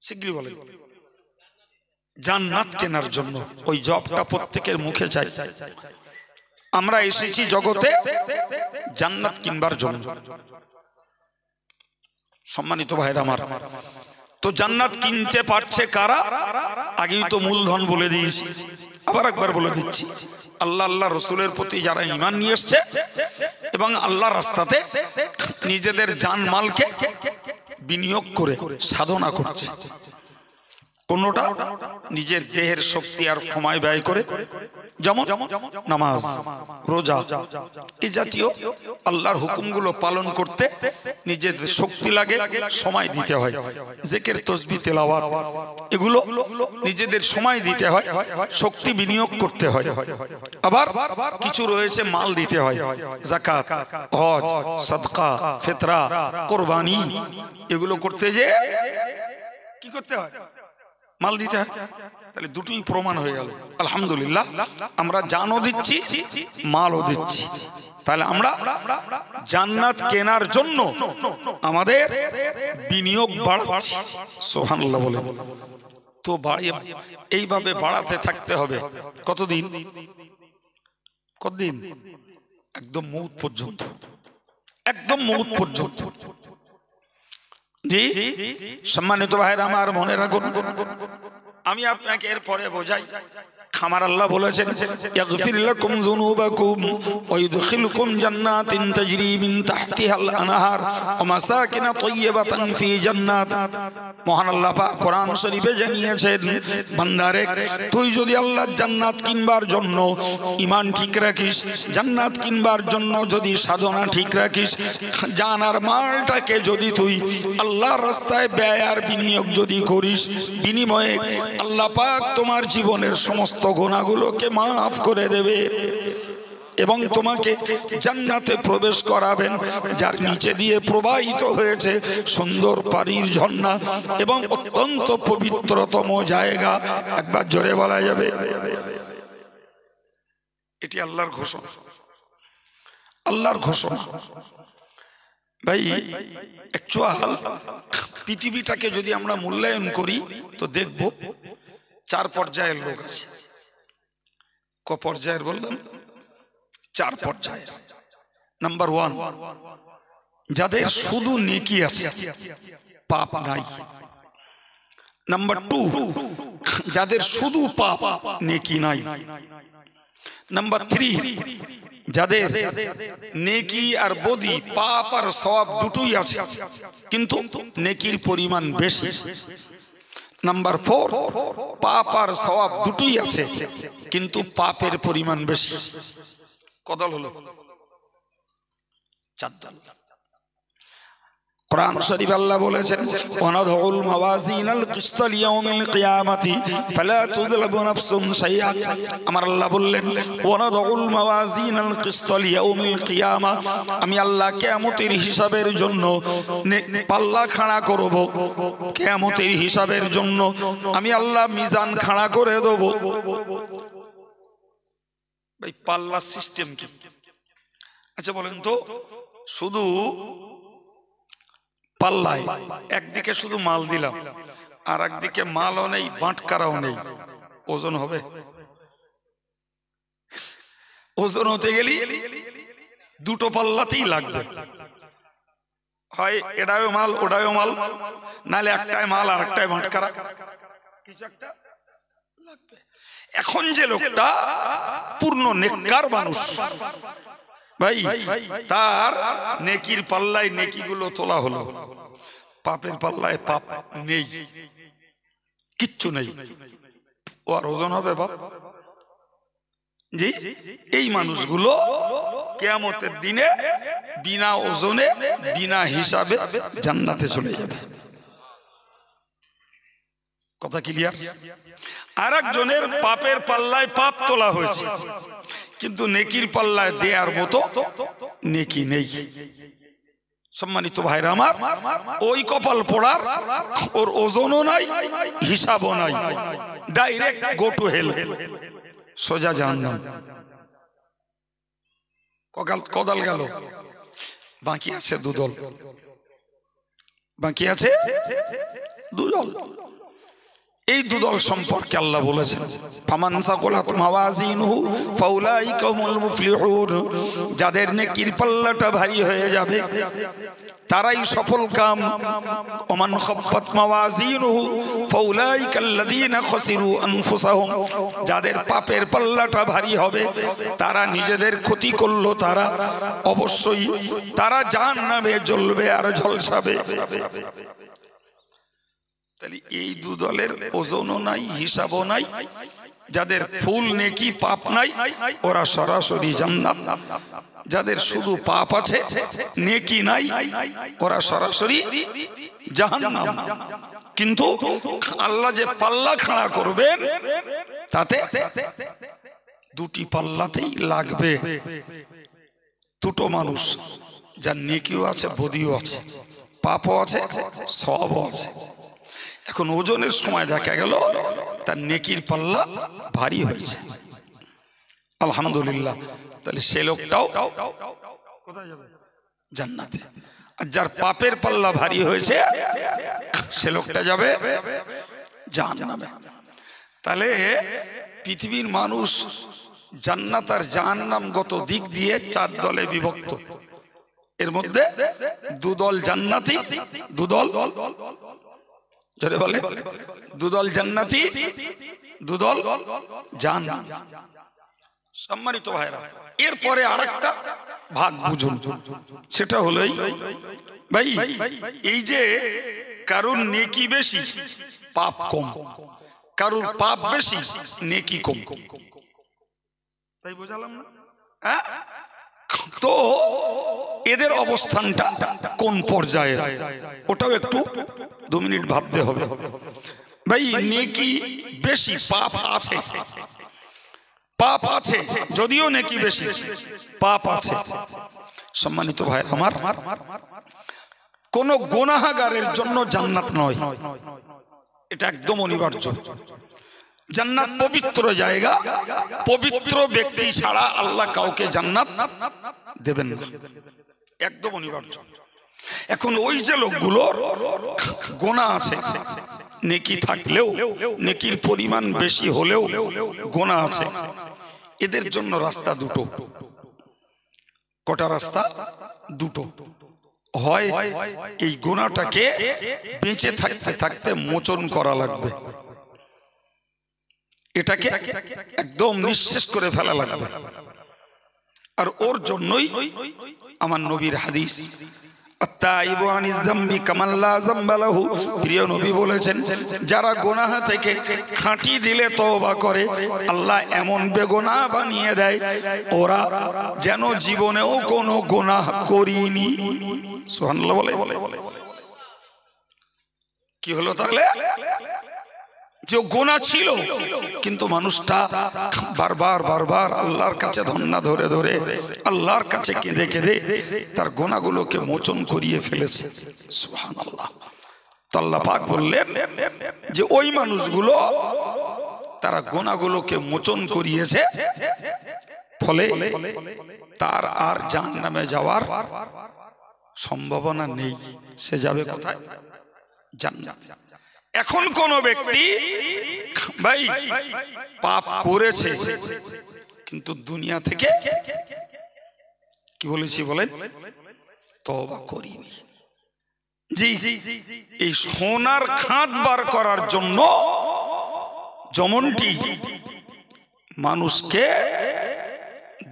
শিগগিরই বলেন। জান্নাত কেনার জন্য। ওই জবটা প্রত্যেকের মুখে চাই। আমরা এসেছি জগতে জান্নাত কিনবার জন্য। সম্মানিত ভাইরা আমার, তো জান্নাত কিনতে পারছে কারা? আগেই তো মূলধন বলে দিয়েছি, আবার একবার বলে দিচ্ছি। আল্লাহ আল্লাহ রসুলের প্রতি যারা ঈমান নিয়ে এসছে এবং আল্লাহর রাস্তাতে নিজেদের জানমালকে বিনিয়োগ করে সাধনা করছে, কোনটা নিজের দেহের শক্তি আর সময় ব্যয় করে, যেমন নামাজ, রোজা, এই জাতীয় আল্লাহর হুকুমগুলো পালন করতে নিজের শক্তি লাগে, সময় দিতে হয়। জিকির, তাসবিহ, তেলাওয়াত এগুলো নিজেদের সময় দিতে হয়, শক্তি বিনিয়োগ করতে হয়। আবার কিছু রয়েছে মাল দিতে হয়, যাকাত, হজ, সাদকা, ফিতরা, কুরবানি, এগুলো করতে যে কি করতে হয়? মাল দিতে হয়। তাহলে দুটোই প্রমাণ হয়ে গেল। আলহামদুলিল্লাহ, আমরা জানও দিচ্ছি, মালও দিচ্ছি। তাহলে আমরা জান্নাত কেনার জন্য আমাদের বিনিয়োগ বাড়াচ্ছি। সুবহানাল্লাহ বলে। তো এইভাবে বাড়াতে থাকতে হবে কতদিন? কতদিন? একদম মউত পর্যন্ত, একদম মউত পর্যন্ত। জি সম্মানিত ভাইরা আমার, মনে রাখুন, আমি আপনাকে এরপরে বোঝাই। আমার আল্লাহ বলেছেন, ইয়াগফির লাকুম যুনুবাকুম ওয়া ইউদখিলুকুম জান্নাতিন তাজরি মিন তাহতিহাল আনহার ওয়া মাসাকিন তাইয়্যিবাতান ফি জান্নাত। মহান আল্লাহ পাক কোরআন শরীফে জানিয়েছেন, বান্দারে, তুই যদি আল্লাহর জান্নাত কিনবার জন্য ঈমান ঠিক রাখিস, জান্নাত কিনবার জন্য যদি সাধনা ঠিক রাখিস, জানার মালটাকে যদি তুই আল্লাহর রাস্তায় ব্যয় আর বিনিয়োগ যদি করিস, বিনিময়ে আল্লাহ পাক তোমার জীবনের সমস্ত গুনাহগুলোকে মাফ করে দেবে এবং তোমাকে জান্নাতে প্রবেশ করাবেন, যার নিচে দিয়ে প্রবাহিত হয়েছে সুন্দর পানির ঝর্ণা এবং অত্যন্ত পবিত্রতম জায়গা। একবার জোরে বলা যাবে, এটি আল্লাহর ঘোষণা। আল্লাহর ঘোষণা ভাই। অ্যাকচুয়াল পৃথিবীটাকে যদি আমরা মূল্যায়ন করি তো দেখব 4 পর্যায়ের লোক আছে। ক পর্যায়ের বললাম? 4 পর্যায়ের। নাম্বার 1, যাদের শুধু নেকি আছে, পাপ নাই। নাম্বার 2, যাদের শুধু পাপ, নেকি নাই। নাম্বার 3, যাদের নেকি আর বদি পাপ আর সওয়াব দুটোই আছে কিন্তু নেকির পরিমাণ বেশি। নাম্বার 4, পাপ আর সওয়াব দুটোই আছে কিন্তু পাপের পরিমাণ বেশি। কদল হলো 4 দল। কোরআন শরীফ আল্লাহ বলেছেন ওয়ানাদউল মাওয়াজিনাল কিসত লিয়াউমিল কিয়ামাতি ফালা তুযলামু নাফসুন শাইআ। আমার আল্লাহ বললেন ওয়ানাদউল মাওয়াজিনাল কিসত লিয়াউমিল কিয়ামা, আমি আল্লাহ কিয়ামতের হিসাবের জন্য পাল্লা খাড়া করব। কিয়ামতের হিসাবের জন্য আমি আল্লাহ মিজান খাড়া করে দেব। ভাই পাল্লা সিস্টেম কি? আচ্ছা বলেন তো, শুধু পাল্লায় একদিকে শুধু মাল দিলাম আর একদিকে মালও নেই বাঁটকারাও নেই, ওজন হবে? ওজন হতে গেলে দুটো পাল্লাতেই লাগবে, হয় এটাও মাল ওটাও মাল, নাহলে একটাই মাল আর একটাই বাঁটকারা, কিছু একটা লাগবে। এখন যে লোকটা পূর্ণ নেককার মানুষ ভাই, তার নেকির পাল্লায় নেকিগুলো তোলা হলো, পাপের পাল্লায় পাপ নেই, কিচ্ছু নেই, ও আর ওজন হবে বাপ? জি, এই মানুষগুলো কিয়ামতের দিনে বিনা ওজনে বিনা হিসাবে জান্নাতে চলে যাবে। কথা ক্লিয়ার? আর একজনের পাপের পাল্লায় পাপ তোলা হয়েছে কিন্তু নেকির পাল্লায় দেয়ার মতো নেকি নেই। সম্মানিত ভাইরা আমার, ওই কপাল পোড়ার ওর ওজনও নাই হিসাবও নাই, ডাইরেক্ট গো টু হেল, সোজা জাহান্নাম। কদাল গেল, বাকি আছে দুদল, বাকি আছে দুদল। এই দুদল সম্পর্কে আল্লাহ বলেছেন ফামান সাকুলাত মাওয়াজিনুহু ফাউলাইকা হুমুল মুফলিহুন, যাদের নেকির পাল্লাটা ভারী হয়ে যাবে তারাই সফল কাম। ওমান খাফফাত মাওয়াজিনুহু ফাউলাইকা আল্লাযীনা খাসিরু আনফুসাহুম, যাদের পাপের পাল্লাটা ভারী হবে তারা নিজেদের ক্ষতি করলো, তারা অবশ্যই তারা জাহান্নামে জ্বলবে আর ঝলসাবে। তাহলে এই দুদলের ওজনও নাই হিসাবও নাই, যাদের ফুল নেকি পাপ নাই ওরা সরাসরি জান্নাত, যাদের শুধু পাপ আছে নেকি নাই ওরা সরাসরি জাহান্নাম। কিন্তু আল্লাহ যে পাল্লা খাড়া করবেন তাতে দুটি পাল্লাতেই লাগবে দুটো মানুষ, যার নেকিও আছে বদিও আছে, পাপও আছে সওয়াবও আছে। এখন ওজনের সময় দেখা গেল তার নেকির পাল্লা ভারী হয়েছে, আলহামদুলিল্লাহ, তাহলে সে লোকটাও কোথায় যাবে? জান্নাতে। আর যার পাপের পাল্লা ভারী হয়েছে সে লোকটা যাবে জাহান্নামে। তাহলে পৃথিবীর মানুষ জান্নাত আর জাহান্নামগত দিক দিয়ে 4 দলে বিভক্ত। এর মধ্যে দুদল জান্নাতি, দুদল জোরে বলে, দুদল জান্নাতি, দুদল জাহান্নাম। সম্মানিত ভাইরা, এরপরে আরেকটা ভাগ বুঝুন, সেটা হলোই ভাই এই যে কারুর নেকি বেশি পাপ কম, কারুর পাপ বেশি নেকি কম, তাই বুঝালাম না? হ্যাঁ, তো এদের অবস্থানটা কোন পর্যায়ে ওটাও একটু 2 মিনিট ভাবতে হবে। ভাই নেকি বেশি পাপ আছে, পাপ আছে যদিও নেকি বেশি পাপ আছে। সম্মানিত ভাই আমার, কোন গুনাহগারের জন্য জান্নাত নয়, এটা একদম অনিবার্য। জান্নাত পবিত্র জায়গা, পবিত্র ব্যক্তি ছাড়া আল্লাহ কাউকে জান্নাত দেবেন না, একদম অনিবার্য। এখন ওই যে লোকগুলোর গোনা আছে, নেকি থাকলেও নেকির পরিমাণ বেশি হলেও গোনা আছে, এদের জন্য রাস্তা দুটো। কটা রাস্তা? দুটো। হয় এই গোনাটাকে বেঁচে থাকতে থাকতে মোচন করা লাগবে, এটাকে একদম নিঃশেষ করে ফেলা লাগবে, আর ওর জন্যই আমার নবীর হাদিস, প্রিয় নবী বলেছেন, যারা গুনাহ থেকে খাঁটি দিলে তওবা করে আল্লাহ এমন বেগুনাহ বানিয়ে দেয় ওরা যেন জীবনেও কোনো গুনাহ করিনি। সুবহানাল্লাহ বলে। কি হলো তাহলে? যে গুনাহ ছিল কিন্তু মানুষটা বারবার আল্লাহর কাছে ধন্না ধরে ধরে আল্লাহর কাছে কেঁদে কেঁদে তার গুনাহগুলোকে মোচন করিয়ে ফেলেছে। সুবহানাল্লাহ। তো আল্লাহ পাক বললেন যে ওই মানুষগুলো তারা গুনাহগুলোকে মোচন করিয়েছে, ফলে তার আর জাহান্নামে যাওয়ার সম্ভাবনা নেই। সে যাবে কোথায়? জান্নাতে। এখন কোন ব্যক্তি ভাই পাপ করেছে কিন্তু দুনিয়া থেকে কি বলেছি বলেন, তওবা করিনি। জি, এই সোনার খাদ বার করার জন্য যেমনটি মানুষকে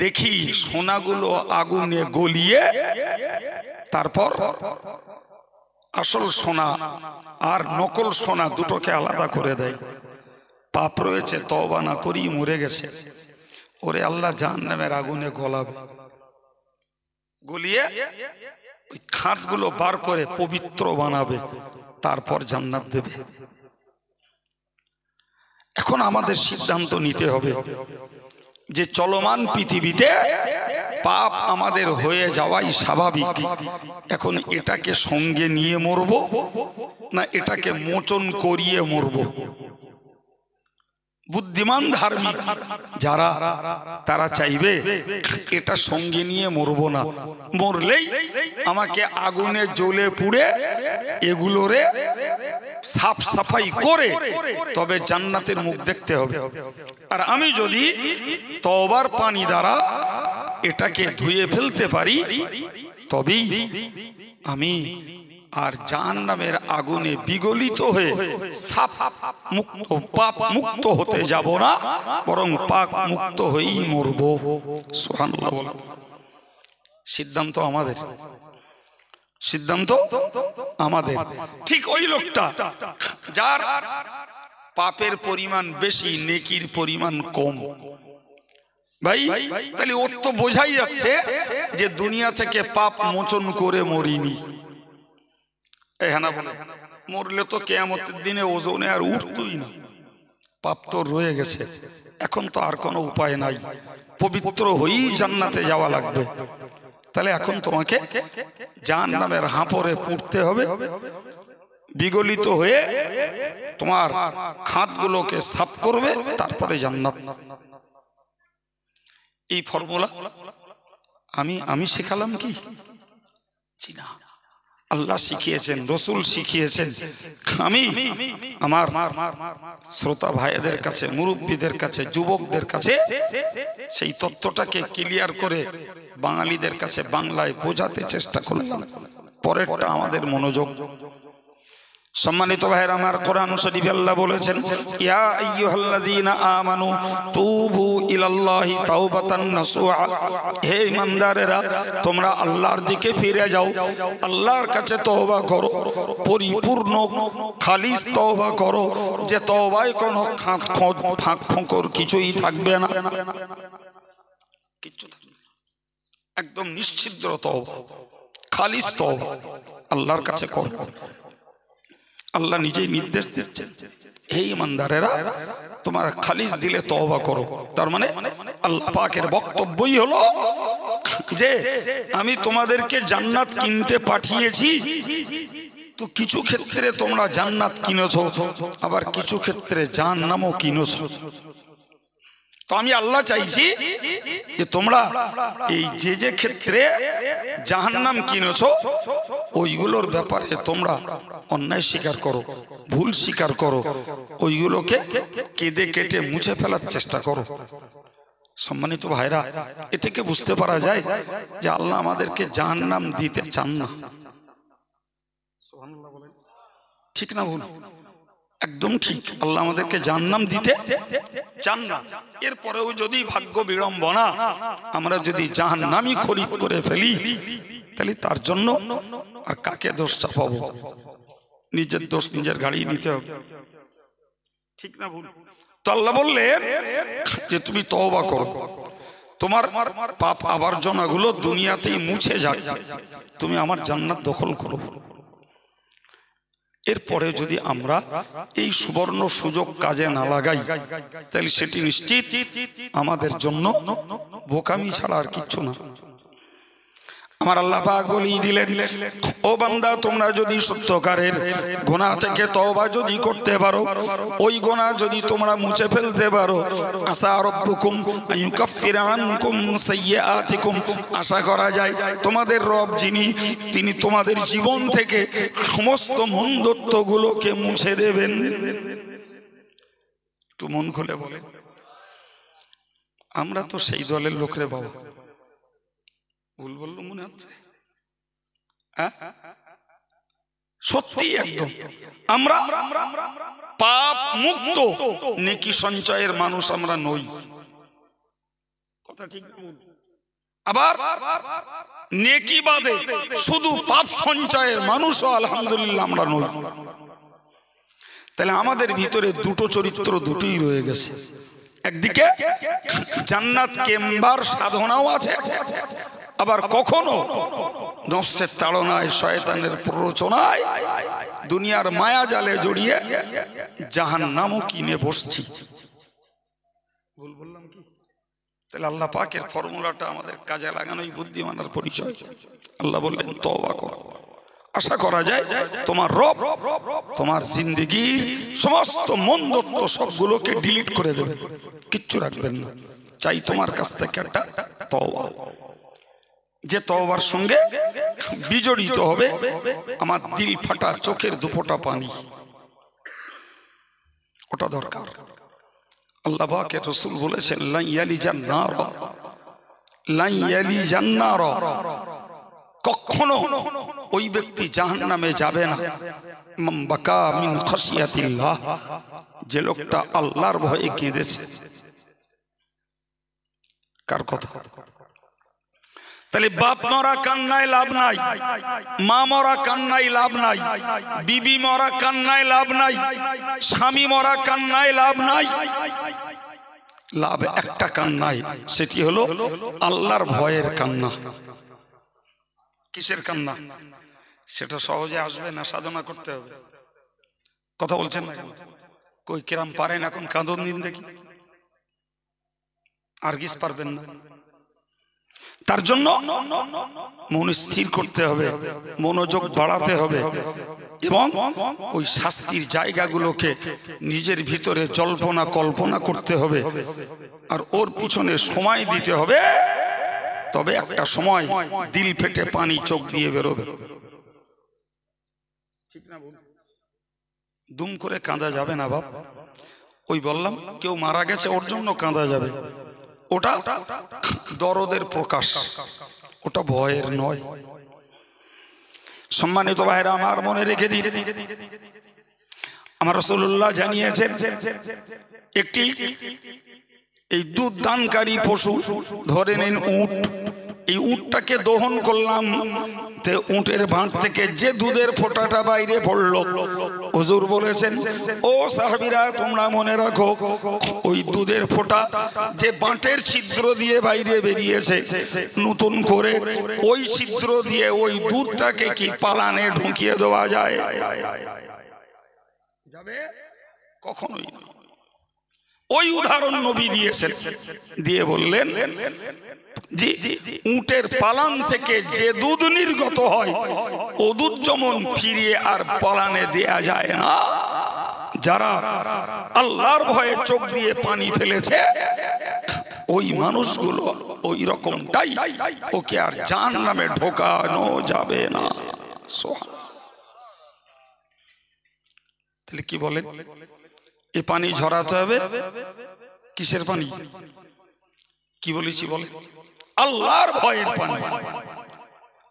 দেখি সোনাগুলো আগুনে গলিয়ে তারপর আসল সোনা আর নকল সোনা দুটোকে আলাদা করে দেয়। পাপ রয়েছে, তওবা না করি মরে গেছে, ওরে আল্লাহ জাহান্নামের আগুনে গলাবে, গলিয়ে ওই খাতগুলো বার করে পবিত্র বানাবে, তারপর জান্নাত দেবে। এখন আমাদের সিদ্ধান্ত নিতে হবে যে চলমান পৃথিবীতে পাপ আমাদের হয়ে যাওয়াই স্বাভাবিক। এখন এটাকে সঙ্গে নিয়ে মরবো না এটাকে মোচন করিয়ে মরবো? বুদ্ধিমান ধার্মিক যারা তারা চাইবে এটা সঙ্গে নিয়ে মরবো না, মরলেই আমাকে আগুনে জ্বলে পুড়ে এগুলোরে সাফ সাফাই করে তবে জান্নাতের মুখ দেখতে হবে। আর আমি যদি তওবার পানি দ্বারা এটাকে ধুয়ে ফেলতে পারি তবেই আমি আর জাহান্নামের আগুনে বিগলিত হয়ে সাপ মুক্ত পাপ মুক্ত হতে যাব না, বরং পাপ মুক্ত হয়েই মরব। সুবহানাল্লাহ। সিদ্ধান্ত আমাদের, সিদ্ধান্ত আমাদের। ঠিক ওই লোকটা যার পাপের পরিমাণ বেশি নেকির পরিমাণ কম, ভাই তাহলে ওর তো বোঝাই যাচ্ছে যে দুনিয়া থেকে পাপ মোচন করে মরিনি। মরলে তো কিয়ামতের দিনে ওজনে আর উঠতই না, পাপ তো রয়ে গেছে, এখন তো আর কোনো উপায় নাই, পবিত্র হয়েই জান্নাতে যাওয়া লাগবে। তাহলে এখন তোমাকে জাহান্নামের হাঁপড়ে পুড়তে হবে, বিগলিত হয়ে তোমার খাতগুলোকে সাফ করবে, তারপরে জান্নাত। এই ফর্মুলা আমি শিখালাম কি? জি না, আল্লাহ শিখিয়েছেন, রসুল শিখিয়েছেন। আমি আমার শ্রোতা ভাইদের কাছে, মুরব্বীদের কাছে, যুবকদের কাছে সেই তত্ত্বটাকে ক্লিয়ার করে বাঙালিদের কাছে বাংলায় বোঝাতে চেষ্টা করলাম। পরেরটা আমাদের মনোযোগ। সম্মানিত ভাইরা আমার, কোরআন শরীফে আল্লাহ বলেছেন, ইয়া আইয়ুহাল্লাযীনা আমানু তুবু ইলাল্লাহি তাওবাতান নাসুআ, হে ঈমানদারেরা তোমরা আল্লাহর দিকে ফিরে যাও, আল্লাহর কাছে তওবা করো, পরিপূর্ণ খালিস তওবা করো, যে তওবায় কোনো ফাঁক ফোঁকর কিছুই থাকবে না, কিচ্ছু থাকবে না, একদম নিশ্চিদ্র তওবা, খালিস তওবা আল্লাহর কাছে করো। আল্লাহ নিজেই নির্দেশ দিচ্ছেন, হে ঈমানদারেরা তোমরা খালিস দিলে তওবা করো। তার মানে আল্লাহ পাকের বক্তব্যই হলো যে আমি তোমাদেরকে জান্নাত কিনতে পাঠিয়েছি, তো কিছু ক্ষেত্রে তোমরা জান্নাত কিনেছো, আবার কিছু ক্ষেত্রে জাহান্নামও কিনেছো। তো আমি আল্লাহ চাইছি যে তোমরা এই যে ক্ষেত্রে জাহান্নাম কিনেছো ওইগুলোর ব্যাপারে তোমরা অন্যায় স্বীকার করো, ভুল স্বীকার করো, ওইগুলোকে কেঁদে কেটে মুছে ফেলার চেষ্টা করো। সম্মানিত ভাইরা, এ থেকে বুঝতে পারা যায় যে আল্লাহ আমাদেরকে জাহান্নাম দিতে চান না। ঠিক না ভুল? একদম ঠিক। আল্লাহ আমাদেরকে জাহান্নাম দিতে চান না। এরপরেও যদি ভাগ্য বিড়ম্বনা আমরা যদি জাহান্নামই খরিদ করে ফেলি, তাহলে তার জন্য আর কাকে দোষ চাপাবো? নিজের দোষ নিজের ঘাড়ি নিতে হবে, ঠিক না ভুল? তো আল্লাহ বললেন যে তুমি তওবা করো, তোমার পাপ আবর্জনাগুলো দুনিয়াতেই মুছে যাক, তুমি আমার জান্নাত দখল করো। এরপরে যদি আমরা এই সুবর্ণ সুযোগ কাজে না লাগাই, তাহলে সেটি নিশ্চিত আমাদের জন্য বোকামি ছাড়া আর কিচ্ছু না। আমার আল্লাহ পাক বলেই দিলেন, ও বান্দা, তোমরা যদি সত্যকারের গুনাহ থেকে তওবা যদি করতে পারো, ওই গুনাহ যদি তোমরা মুছে ফেলতে পারো, আসা রব্বুকুম আইয়ুকাফিরা আনকুম সাইয়্যাতিকুম, আশা করা যায় তোমাদের রব যিনি, তিনি তোমাদের জীবন থেকে সমস্ত মন্দত্বগুলোকে মুছে দেবেন। একটু মন খুলে বলেন, আমরা তো সেই দলের লোক রে বাবা। ভুল বললো মনে হচ্ছে? সত্যি একদম আমরা পাপ মুক্ত নেকি সঞ্চয়ের মানুষ আমরা নই, কথা ঠিক। আবার নেকি বাদে শুধু পাপ সঞ্চয়ের মানুষও আলহামদুলিল্লাহ আমরা নই। তাহলে আমাদের ভিতরে দুটো চরিত্র, দুটোই রয়ে গেছে। একদিকে জান্নাত কেমবার সাধনাও আছে, আবার কখনো নফসের তাড়নায়, শয়তানের প্ররোচনায়, দুনিয়ার মায়া জালে জড়িয়ে জাহান্নামও কিনে বসছি। ভুল বললাম কি? তাহলে আল্লাহ পাকের ফর্মুলাটা আমাদের কাজে লাগানোই বুদ্ধিমানের পরিচয়। আল্লাহ বললেন তওবা করো, আশা করা যায় তোমার রব তোমার জিন্দেগির সমস্ত মন্দত্ব সবগুলোকে ডিলিট করে দেবেন, কিচ্ছু রাখবেন না। চাই তোমার কাছ থেকে একটা তওবা, যে তওবার সঙ্গে বিজড়িত হবে আমার দিল ফাটা চোখের দুফোঁটা পানি, ওটা দরকার। আল্লাহ পাকের রাসূল বলেছেন, লা ইয়ালিজান নার, লা ইয়ালিজান নার, কখনো ওই ব্যক্তি জাহান্নামে যাবে না, মান বাকা মিন খাশিয়াতিল্লাহ, যে লোকটা আল্লাহর ভয়ে কেঁদেছে। কার কথা? তাহলে বাপ মরা কান্নায় লাভ নাই, মা মরা কান্নায় লাভ নাই, বিবি মরা কান্নায় লাভ নাই, স্বামী মরা কান্নায় লাভ নাই। লাভ একটা কান্নায়, সেটি হলো আল্লাহর ভয়ের কান্না। কিসের কান্না? সেটা সহজে আসবে না, সাধনা করতে হবে। কথা বলছেন না? কই কিরাম পারেন এখন কাঁদন দিন দেখি, আর কিছু পারবেন না। তার জন্য মন স্থির করতে হবে, মনোযোগ বাড়াতে হবে, এবং ওই শাস্তির জায়গাগুলোকে নিজের ভিতরে জল্পনা কল্পনা করতে হবে, আর ওর পিছনে সময় দিতে হবে। তবে একটা সময় দিল ফেটে পানি চোখ দিয়ে বেরোবে, ঠিক না? দুম করে কাঁদা যাবে না বাপ। ওই বললাম, কেউ মারা গেছে ওর জন্য কাঁদা যাবে, ওটা দরদের প্রকাশ, ওটা ভয়ের নয়। সম্মানিত ভাইরা আমার, মনে রেখে দিন, আমার রাসূলুল্লাহ জানিয়েছেন, একটি এই দুধ দানকারী পশু, ধরে নিন উট, এই উটটাকে দহন করলাম, তে উটের ভাঁট থেকে যে দুধের ফোঁটাটা বাইরে পড়লো, হুজুর বলেছেন, ও সাহাবীরা তোমরা মনে রাখো, ওই দুধের ফোঁটা যে বাঁটের ছিদ্র দিয়ে বাইরে বেরিয়েছে, নতুন করে ওই ছিদ্র দিয়ে ওই দুধটাকে কি পালানে ঢুকিয়ে দেওয়া যায়? যাবে? কখনোই না। ওই উদাহরণ নবী দিয়েছেন, দিয়ে বললেন যে উটের পালান থেকে যে দুধ নির্গত হয়, ও দুধ যেমন ফিরিয়ে আর পালানে দেয়া যায় না। যারা আল্লাহর ভয়ে চোখ দিয়ে পানি ফেলেছে, ওই মানুষগুলো ওই রকমটাই, ওকে আর জাহান্নামে ঢোকানো যাবে না। তাহলে কি বলেন? এ পানি ঝরাতে হবে। কিসের পানি? কি বলেছি বলে? আল্লাহর ভয়ের পানি।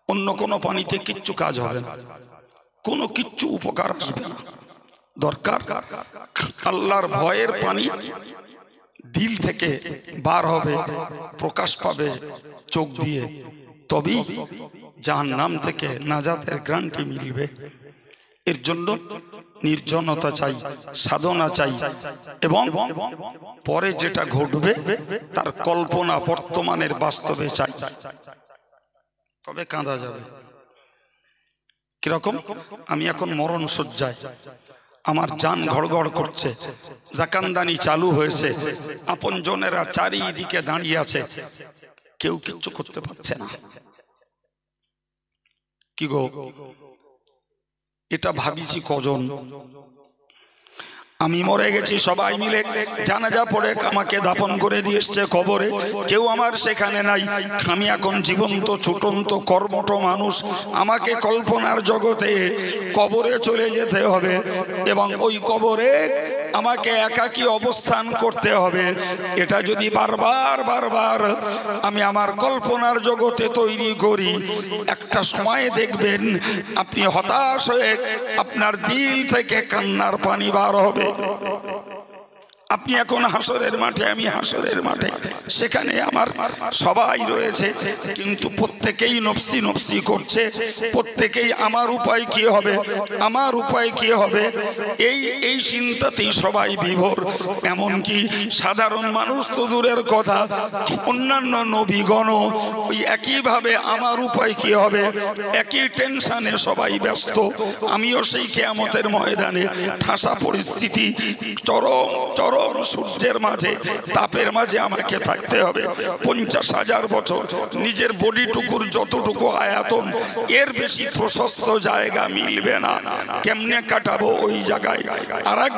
অন্য কোনো পানিতে কিচ্ছু কাজ হবে না, কোনো কিচ্ছু উপকার আসবে না। দরকার আল্লাহর ভয়ের পানি দিল থেকে বার হবে, প্রকাশ পাবে চোখ দিয়ে, তবেই জাহান্নাম থেকে নাজাতের গ্যারান্টি মিলবে। এর জন্য নির্জনতা চাই, সাধনা চাই, এবং পরে যেটা ঘটবে তার কল্পনা বর্তমানের বাস্তবে চাই, তবে কাঁদা যাবে। কিরকম? আমি এখন মরণ শয্যায়, আমার জান ঘড়ঘড় করছে, জাকান্দানি চালু হয়েছে, আপন জনেরা চারিদিকে দাঁড়িয়ে আছে, কেউ কিচ্ছু করতে পারছে না। কি গো, এটা ভাবিছি কজন? আমি মরে গেছি, সবাই মিলে জানাজা পড়ে আমাকে দাফন করে দিয়ে এসছে কবরে, কেউ আমার সেখানে নাই। আমি এখন জীবন্ত ছুটন্ত কর্মঠ মানুষ, আমাকে কল্পনার জগতে কবরে চলে যেতে হবে, এবং ওই কবরে আমাকে একাকী অবস্থান করতে হবে। এটা যদি বারবার বারবার আমি আমার কল্পনার জগতে তৈরি করি, একটা সময় দেখবেন আপনি হতাশ হয়ে আপনার দিল থেকে কান্নার পানি বার হবে। আপনি এখন হাসরের মাঠে, আমি হাসরের মাঠে, সেখানে আমার সবাই রয়েছে, কিন্তু প্রত্যেকেই নফসি নফসি করছে, প্রত্যেকেই আমার উপায় কি হবে, আমার উপায় কি হবে, এই চিন্তাতেই সবাই বিভোর। এমনকি সাধারণ মানুষ তো দূরের কথা, অন্যান্য নবীগণ ওই একইভাবে আমার উপায় কি হবে, একই টেনশনে সবাই ব্যস্ত। আমিও সেই কিয়ামতের ময়দানে ঠাসা পরিস্থিতি, চরম চরম সূর্যের মাঝে, তাপের মাঝে আমাকে থাকতে হবে 50,000 বছর। নিজের বডিটুকুর যতটুকু আয়তন, এর বেশি প্রশস্ত জায়গা মিলবে না। কেমনে কাটাবো ওই জায়গায়? আর এক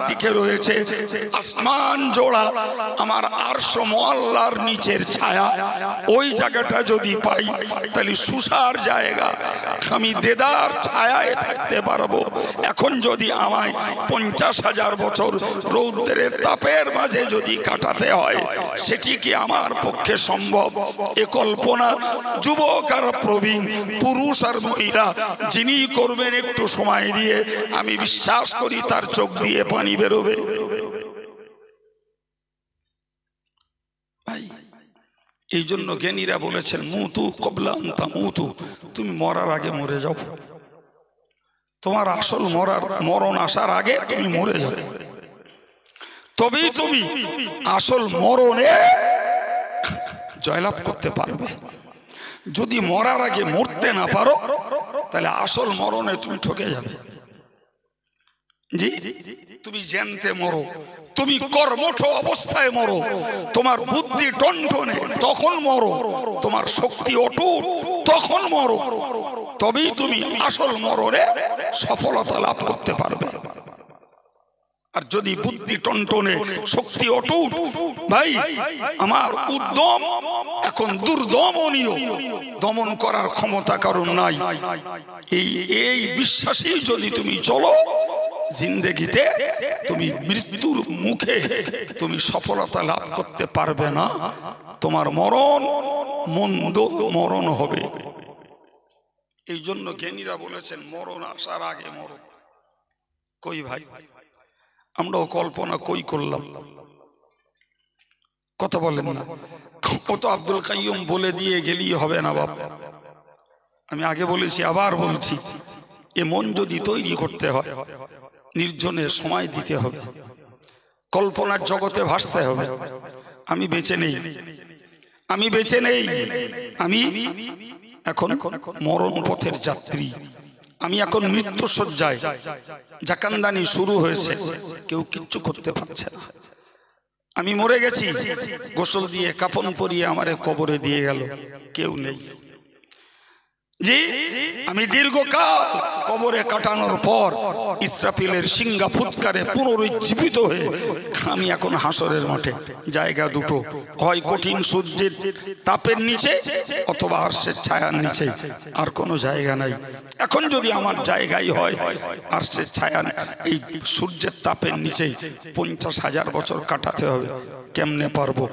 দিকে রয়েছে আসমান জোড়া আমার আরশ মুআল্লার নিচের ছায়া। ওই জায়গাটা যদি পাই তাহলে সুসার জায়গা, আমি দেদার ছায়ায় থাকতে পারবো। এখন যদি আমায় 50,000 বছর রৌদ্রের তাপের মাঝে যদি কাটাতে হয়, সেটি কি আমার পক্ষে সম্ভব? এ কল্পনা যুবক আর প্রবীণ, পুরুষ আর মহিলা যিনি করবেন একটু সময় দিয়ে, আমি বিশ্বাস করি তার চোখ দিয়ে পানি বেরোবে। এই জন্য জ্ঞানীরা বলেছেন, মুতু কবলা আন তামুতু, তুমি মরার আগে মরে যাও। তোমার আসল মরণ আসার আগে তুমি মরে যাও, তবেই তুমি আসল মরণে জয়লাভ করতে পারবে। যদি মরার আগে মরতে না পারো, তাহলে আসল মরণে তুমি ঠকে যাবে। জি, তুমি জানতে মরো, তুমি কর্মঠ অবস্থায় মরো, তোমার বুদ্ধি টনটনে তখন মরো, তোমার শক্তি অটুট তখন মরো, তবেই তুমি আসল মরণে সফলতা লাভ করতে পারবে। আর যদি বুদ্ধি টনটনে, শক্তি অটুট, ভাই আমার উদ্যম এখন দুর্দমনীয়, দমন করার ক্ষমতা কারণ নাই, এই বিশ্বাসেই যদি তুমি চলো, জিন্দেগিতে তুমি মৃত্যুর মুখে তুমি সফলতা লাভ করতে পারবে না। তোমার মরণ মন্দ মরণ হবে। এই জন্য জ্ঞানীরা বলেছেন, মরণ আসার আগে মরো। কই ভাই, আমরাও কল্পনা কই করলাম, কথা বলেন না। ও তো আব্দুল কাইয়ুম বলে দিয়ে গেলেই হবে না বাপ। আমি আগে বলেছি, আবার বলছি, এ মন যদি তৈরি করতে হয়, নির্জনে সময় দিতে হবে, কল্পনার জগতে ভাসতে হবে। আমি বেঁচে নেই, আমি এখন মরণ পথের যাত্রী, আমি এখন মৃত্যু শয্যায়, জাকান্দানি শুরু হয়েছে, কেউ কিচ্ছু করতে পারছে না। আমি মরে গেছি, গোসল দিয়ে কাফন পরিয়ে আমারে কবরে দিয়ে গেল, কেউ নেই। জি, আমি দীর্ঘকাল কবরে কাটানোর পর ইসরাফিলের সিংহা ফুৎকারে পুনরুজ্জীবিত হয়ে আমি এখন হাসরের মাঠে। জায়গা দুটো, হয় কঠিন সূর্যের তাপের নিচে অথবা আরশের ছায়ার নিচে, আর কোনো জায়গা নাই। এখন যদি আমার জায়গায় হয় আরশের ছায়া, এই সূর্যের তাপের নিচে 50,000 বছর কাটাতে হবে, কেমনে পারবো?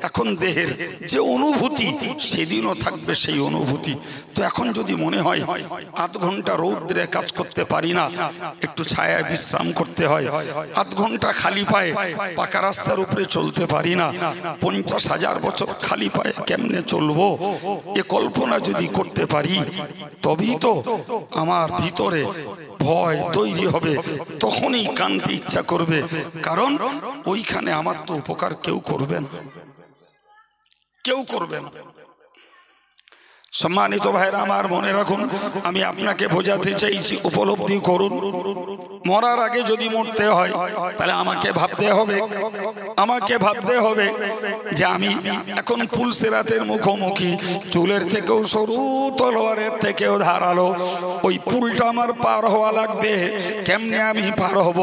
এখন দেহের যে অনুভূতি, সেদিনও থাকবে সেই অনুভূতি। তো এখন যদি মনে হয় আধ ঘন্টা রৌদ্রে কাজ করতে পারি না, একটু ছায়ায় বিশ্রাম করতে হয়, আধ ঘন্টা খালি পায়ে পাকা রাস্তার উপরে চলতে পারি না, 50,000 বছর খালি পায়ে কেমনে চলবো, এ কল্পনা যদি করতে পারি তবেই তো আমার ভিতরে ভয় তৈরি হবে, তখনই কানতে ইচ্ছা করবে, কারণ ওইখানে আমার তো উপকার কেউ করবে না, কেউ করবে না। সম্মানিত ভাইরা আমার, মনে রাখুন, আমি আপনাকে বোঝাতে চাইছি, উপলব্ধি করুন, মরার আগে যদি মরতে হয় তাহলে আমাকে ভাবতে হবে যে আমি এখন পুলসিরাতের মুখোমুখি, চুলের থেকেও সরু, তলোয়ারের থেকেও ধারালো, ওই পুলটা আমার পার হওয়া লাগবে। কেমনে আমি পার হব?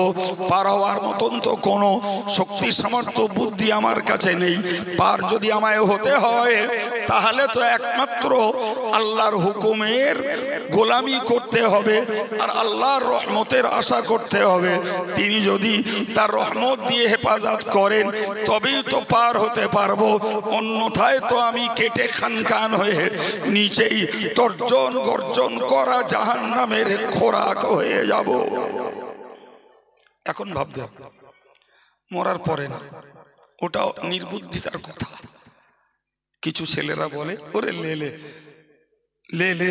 পার হওয়ার মতন তো কোনো শক্তি, সামর্থ্য, বুদ্ধি আমার কাছে নেই। পার যদি আমায় হতে হয় তাহলে তো একমাত্র আল্লাহর হুকুমের গোলামি করতে হবে আর আল্লাহর রহমতের আশা করতে হবে। তিনি যদি তার রহমত দিয়ে হেফাজত করেন তবেই তো পার হতে পারবো, অন্যথায় তো আমি কেটে খান হয়ে নিচেই তর্জন গর্জন করা জাহান্নামের খোরাক হয়ে যাব। এখন ভাবতে মরার পরে না, ওটাও নির্বুদ্ধিতার কথা। কিছু ছেলেরা বলে, ওরে লে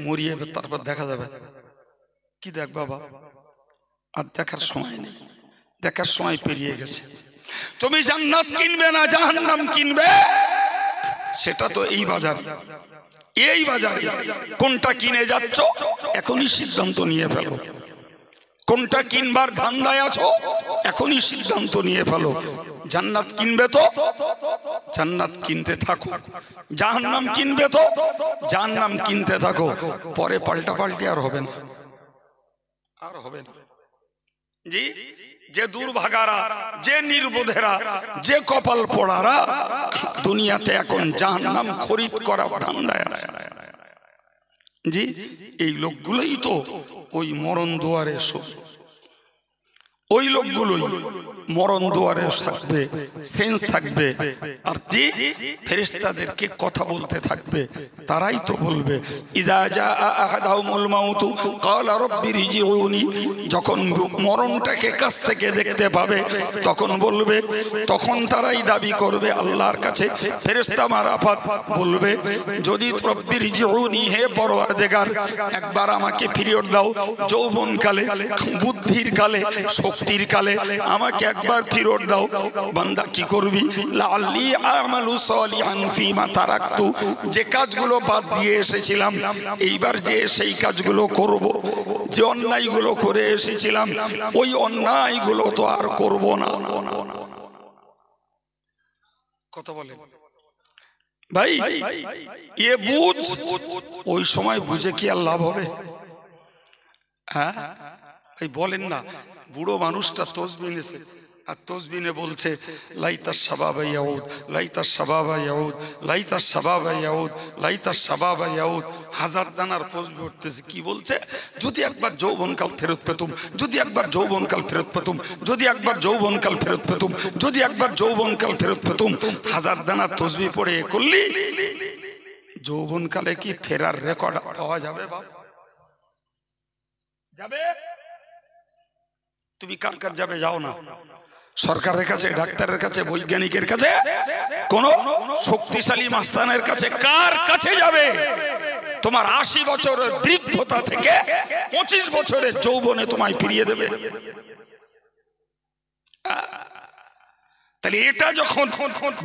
মরিয়ে তারপর দেখা যাবে। কি দেখ বাবা, আর দেখার সময় নেই, দেখার সময় পেরিয়ে গেছে। তুমি জান্নাত কিনবে না জাহান্নাম কিনবে, সেটা তো এই বাজারে কোনটা কিনে যাচ্ছ এখনই সিদ্ধান্ত নিয়ে ফেলো। কোনটা কিনবার ধান্দায় আছো এখনই সিদ্ধান্ত নিয়ে ফেলো। জান্নাত কিনবে তো জান্নাত কিনতে থাকো, জাহান্নাম কিনবে তো জাহান্নাম কিনতে থাকো। পরে পাল্টাপাল্টি আর হবে না। জি, যে দুর্ভাগারা, যে নির্বোধেরা, যে কপাল পোড়ারা দুনিয়াতে এখন জাহান্নাম খরিদ করা ধান্দায় আছে, জি, এই লোকগুলোই তো ওই মরণ দুয়ারে শোবে। ওই লোকগুলোই মরণ দুয়ারে থাকবে, সেন্স থাকবে, আর যে ফেরেশতাদেরকে কথা বলতে থাকবে তারাই তো বলবে, ইজা জাআ আহাদাহুমুল মাউতু ক্বালা রাব্বি রজিউনি। যখন মরণটাকে কাছ থেকে দেখতে পাবে তখন বলবে, তখন তারাই দাবি করবে আল্লাহর কাছে, ফেরেশতা মারাফাত বলবে, যদি রাব্বি রজিউনি, হে পরওয়ারদিগার, একবার আমাকে ফিরিয়ে দাও, যৌবনকালে, বুদ্ধির কালে, শক্তির কালে আমাকে একবার ফিরত দাও। বান্দা কি করবি? লাআল্লি আমালু সালিহান ফিমা তারাকতু, যে কাজগুলো বাদ দিয়ে এসেছিলাম এইবার যে সেই কাজগুলো করব, যে অন্যায়গুলো করে এসেছিলাম ওই অন্যায়গুলো তো আর করব না। কথা বলেন ভাই, এ বুঝ, ওই সময় বুঝে কি আর লাভ হবে? হ্যাঁ ভাই বলেন না, বুড়ো মানুষটা তসবিহ নিছে আর তসবিহে বলছে, লাইতা শাবাবা ইয়াউদ, লাইতা শাবাবা ইয়াউদ, লাইতা শাবাবা ইয়াউদ, লাইতা শাবাবা ইয়াউদ। হাজার দানার তসবিহ উঠতেছে, কি বলছে? যদি একবার যৌবনকাল ফেরত পেতুম, যদি একবার যৌবনকাল ফেরত পেতুম, যদি একবার যৌবনকাল ফেরত পেতুম, যদি একবার যৌবনকাল ফেরত পেতুম। হাজার দানার তসবিহ পড়ে এ করলি, যৌবনকালে কি ফেরার রেকর্ড পাওয়া যাবে? বাপ যাবে? তুমি কার কার যাবে? যাও না। সরকারের কাছে, ডাক্তারের কাছে, বৈজ্ঞানিকের কাছে, কোন শক্তিশালী মাস্তানের কাছে, কার কাছে যাবে? তোমার 80 বছরের বৃদ্ধতা থেকে 25 বছরের যৌবনে তোমায় ফিরিয়ে দেবে। তাহলে এটা যখন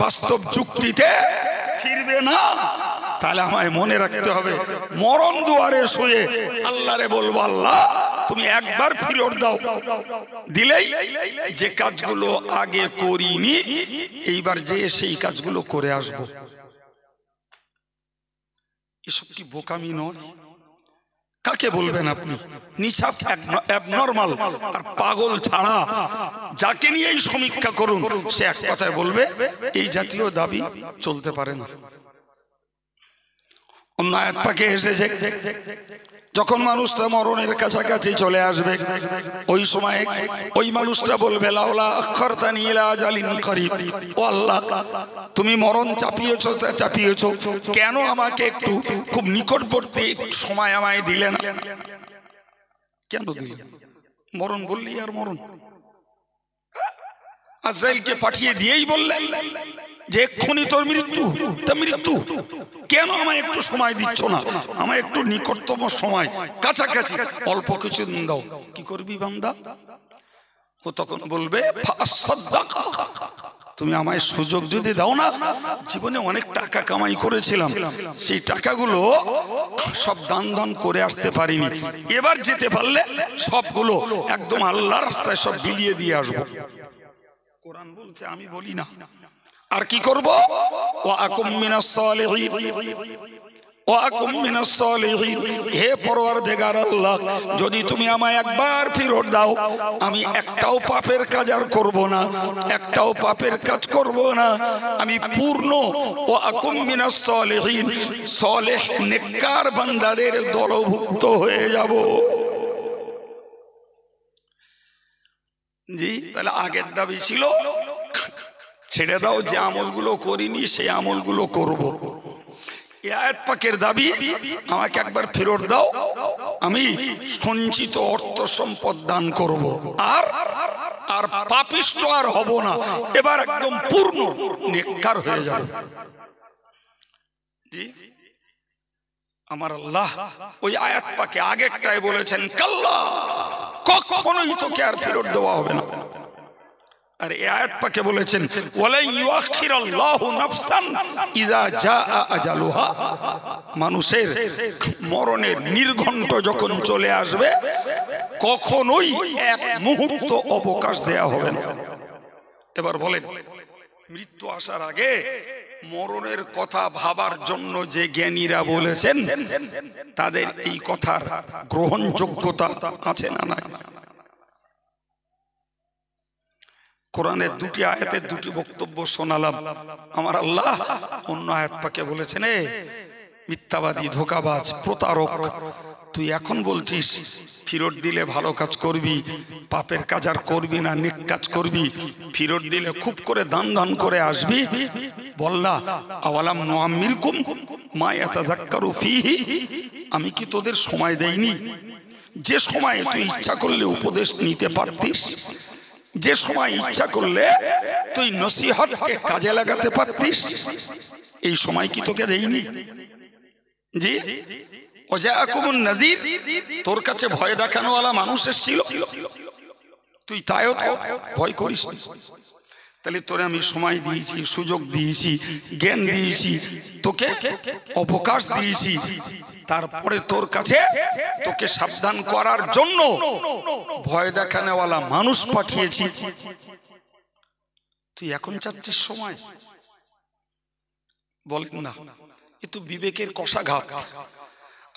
বাস্তব যুক্তিতে ফিরবে না, তাহলে আমায় মনে রাখতে হবে, মরণ দুয়ারে শুয়ে আল্লাহরে বলবো, আল্লাহ তুমি একবার ফিরত দাও, দিলেই যে কাজগুলো আগে করিনি এইবার যে সেই কাজগুলো করে আসবো। এসব কি বোকামি নয়? কাকে বলবেন আপনি? নিছাপ অ্যাবনর্মাল আর পাগল ছাড়া যাকে নিয়েই সমীক্ষা করুন সে এক কথায় বলবে এই জাতীয় দাবি চলতে পারে না। অন্য আয়াত পাকে এসেছে, যখন মানুষটা মরণের কাছাকাছি চলে আসবে ওই সময় ওই মানুষটা বলবে, লাউলা আখারতানি ইলা আজালিন করিব, ও আল্লাহ তুমি মরণ চাপিয়েছো, কেন আমাকে একটু খুব নিকটবর্তী সময় আমায় দিলে না? কেন দিলেন? মরণ বললি আর মরণ। আজরাইলকে পাঠিয়ে দিয়েই বললেন যে এক্ষুনি তোর মৃত্যু। তা মৃত্যু কেন? আমায় একটু সময় দিচ্ছ না? আমায় একটু নিকটতম সময়, কাছাকাছি অল্প কিছু দিন দাও। কি করবি বান্দা? ও তখন বলবে তুমি আমায় সুযোগ যদি দাও না, জীবনে অনেক টাকা কামাই করেছিলাম, সেই টাকাগুলো সব দান দান করে আসতে পারিনি, এবার যেতে পারলে সবগুলো একদম আল্লাহর রাস্তায় সব বিলিয়ে দিয়ে আসবো। কোরআন বলছে, আমি বলি না। আর কি করবো? ওয়াকুম মিনাস সালিহিন, ওয়াকুম মিনাস সালিহিন। হে পরওয়ারদিগার আল্লাহ, যদি তুমি আমায় একবার ফেরত দাও, আমি একটাও পাপের কাজ আর করব না, একটাও পাপের কাজ করব না, আমি পূর্ণ ওয়াকুম মিনাস সালিহিন, সালেহ নেককার বান্দাদের দলভুক্ত হয়ে যাব। জি, তাহলে আগের দাবি ছিল ছেড়ে দাও, যে আমলগুলো করিনি সেই আমলগুলো করব। এই আয়াত পাকের দাবি, আমাকে একবার ফেরত দাও, আমি সঞ্চিত অর্থ সম্পদ দান করব, আর আর পাপিষ্ঠ আর হব না, এবার একদম পূর্ণ নেককার হয়ে যাব। জি, আমার আল্লাহ ওই আয়াত পাকে আগেরটাই বলেছেন, কাল্লা, কখনোই তোকে আর ফেরত দেওয়া হবে না। আর এই আয়াত পাকে বলেছেন, ওয়ালা ইউআখিরাল্লাহু নাফসান ইযা জাআ আজালুহা, মানুষের মরণের নির্ঘণ্ট যখন চলে আসবে, কখনোই এক মুহূর্ত অবকাশ দেয়া হবে না। এবার বলেন, মৃত্যু আসার আগে মরণের কথা ভাবার জন্য যে জ্ঞানীরা বলেছেন, তাদের এই কথার গ্রহণযোগ্যতা আছে না নাই? কোরআনের দুটি আয়াতের দুটি বক্তব্য শোনালাম। আমার আল্লাহ অন্য আয়াত পাকে বলেছেন, এ মিথ্যাবাদী, ধোঁকাবাজ, প্রতারক, তুই এখন বলছিস ফেরত দিলে ভালো কাজ করবি, পাপের কাজ আর করবি না, নেক কাজ করবি, ফেরত দিলে খুব করে দান দান করে আসবি। বল না, আওয়ালাম নুআম্মিরকুম মা ইয়াতাযাক্কারু ফীহি, আমি কি তোদের সময় দেইনি? যে সময়ে তুই ইচ্ছা করলে উপদেশ নিতে পারতিস, যে সময় ইচ্ছা করলে তুই নসিহতকে কাজে লাগাতে পারতিস, এই সময় কি তোকে দেইনি? জি, ওয়াজাআকুমুন নাযীর, তোর কাছে ভয় দেখানোওয়ালা মানুষ এসেছিল, তুই তাইও তো ভয় করিস। তাহলে তোরে আমি সময় দিয়েছি, সুযোগ দিয়েছি, জ্ঞান দিয়েছি, তোকে অবকাশ দিয়েছি, তারপরে তোর কাছে তোকে সাবধান করার জন্য ভয় দেখানোওয়ালা মানুষ পাঠিয়েছি, তুই এখন চাচ্ছিস সময়? বলেন না, এ তো বিবেকের কষাঘাত।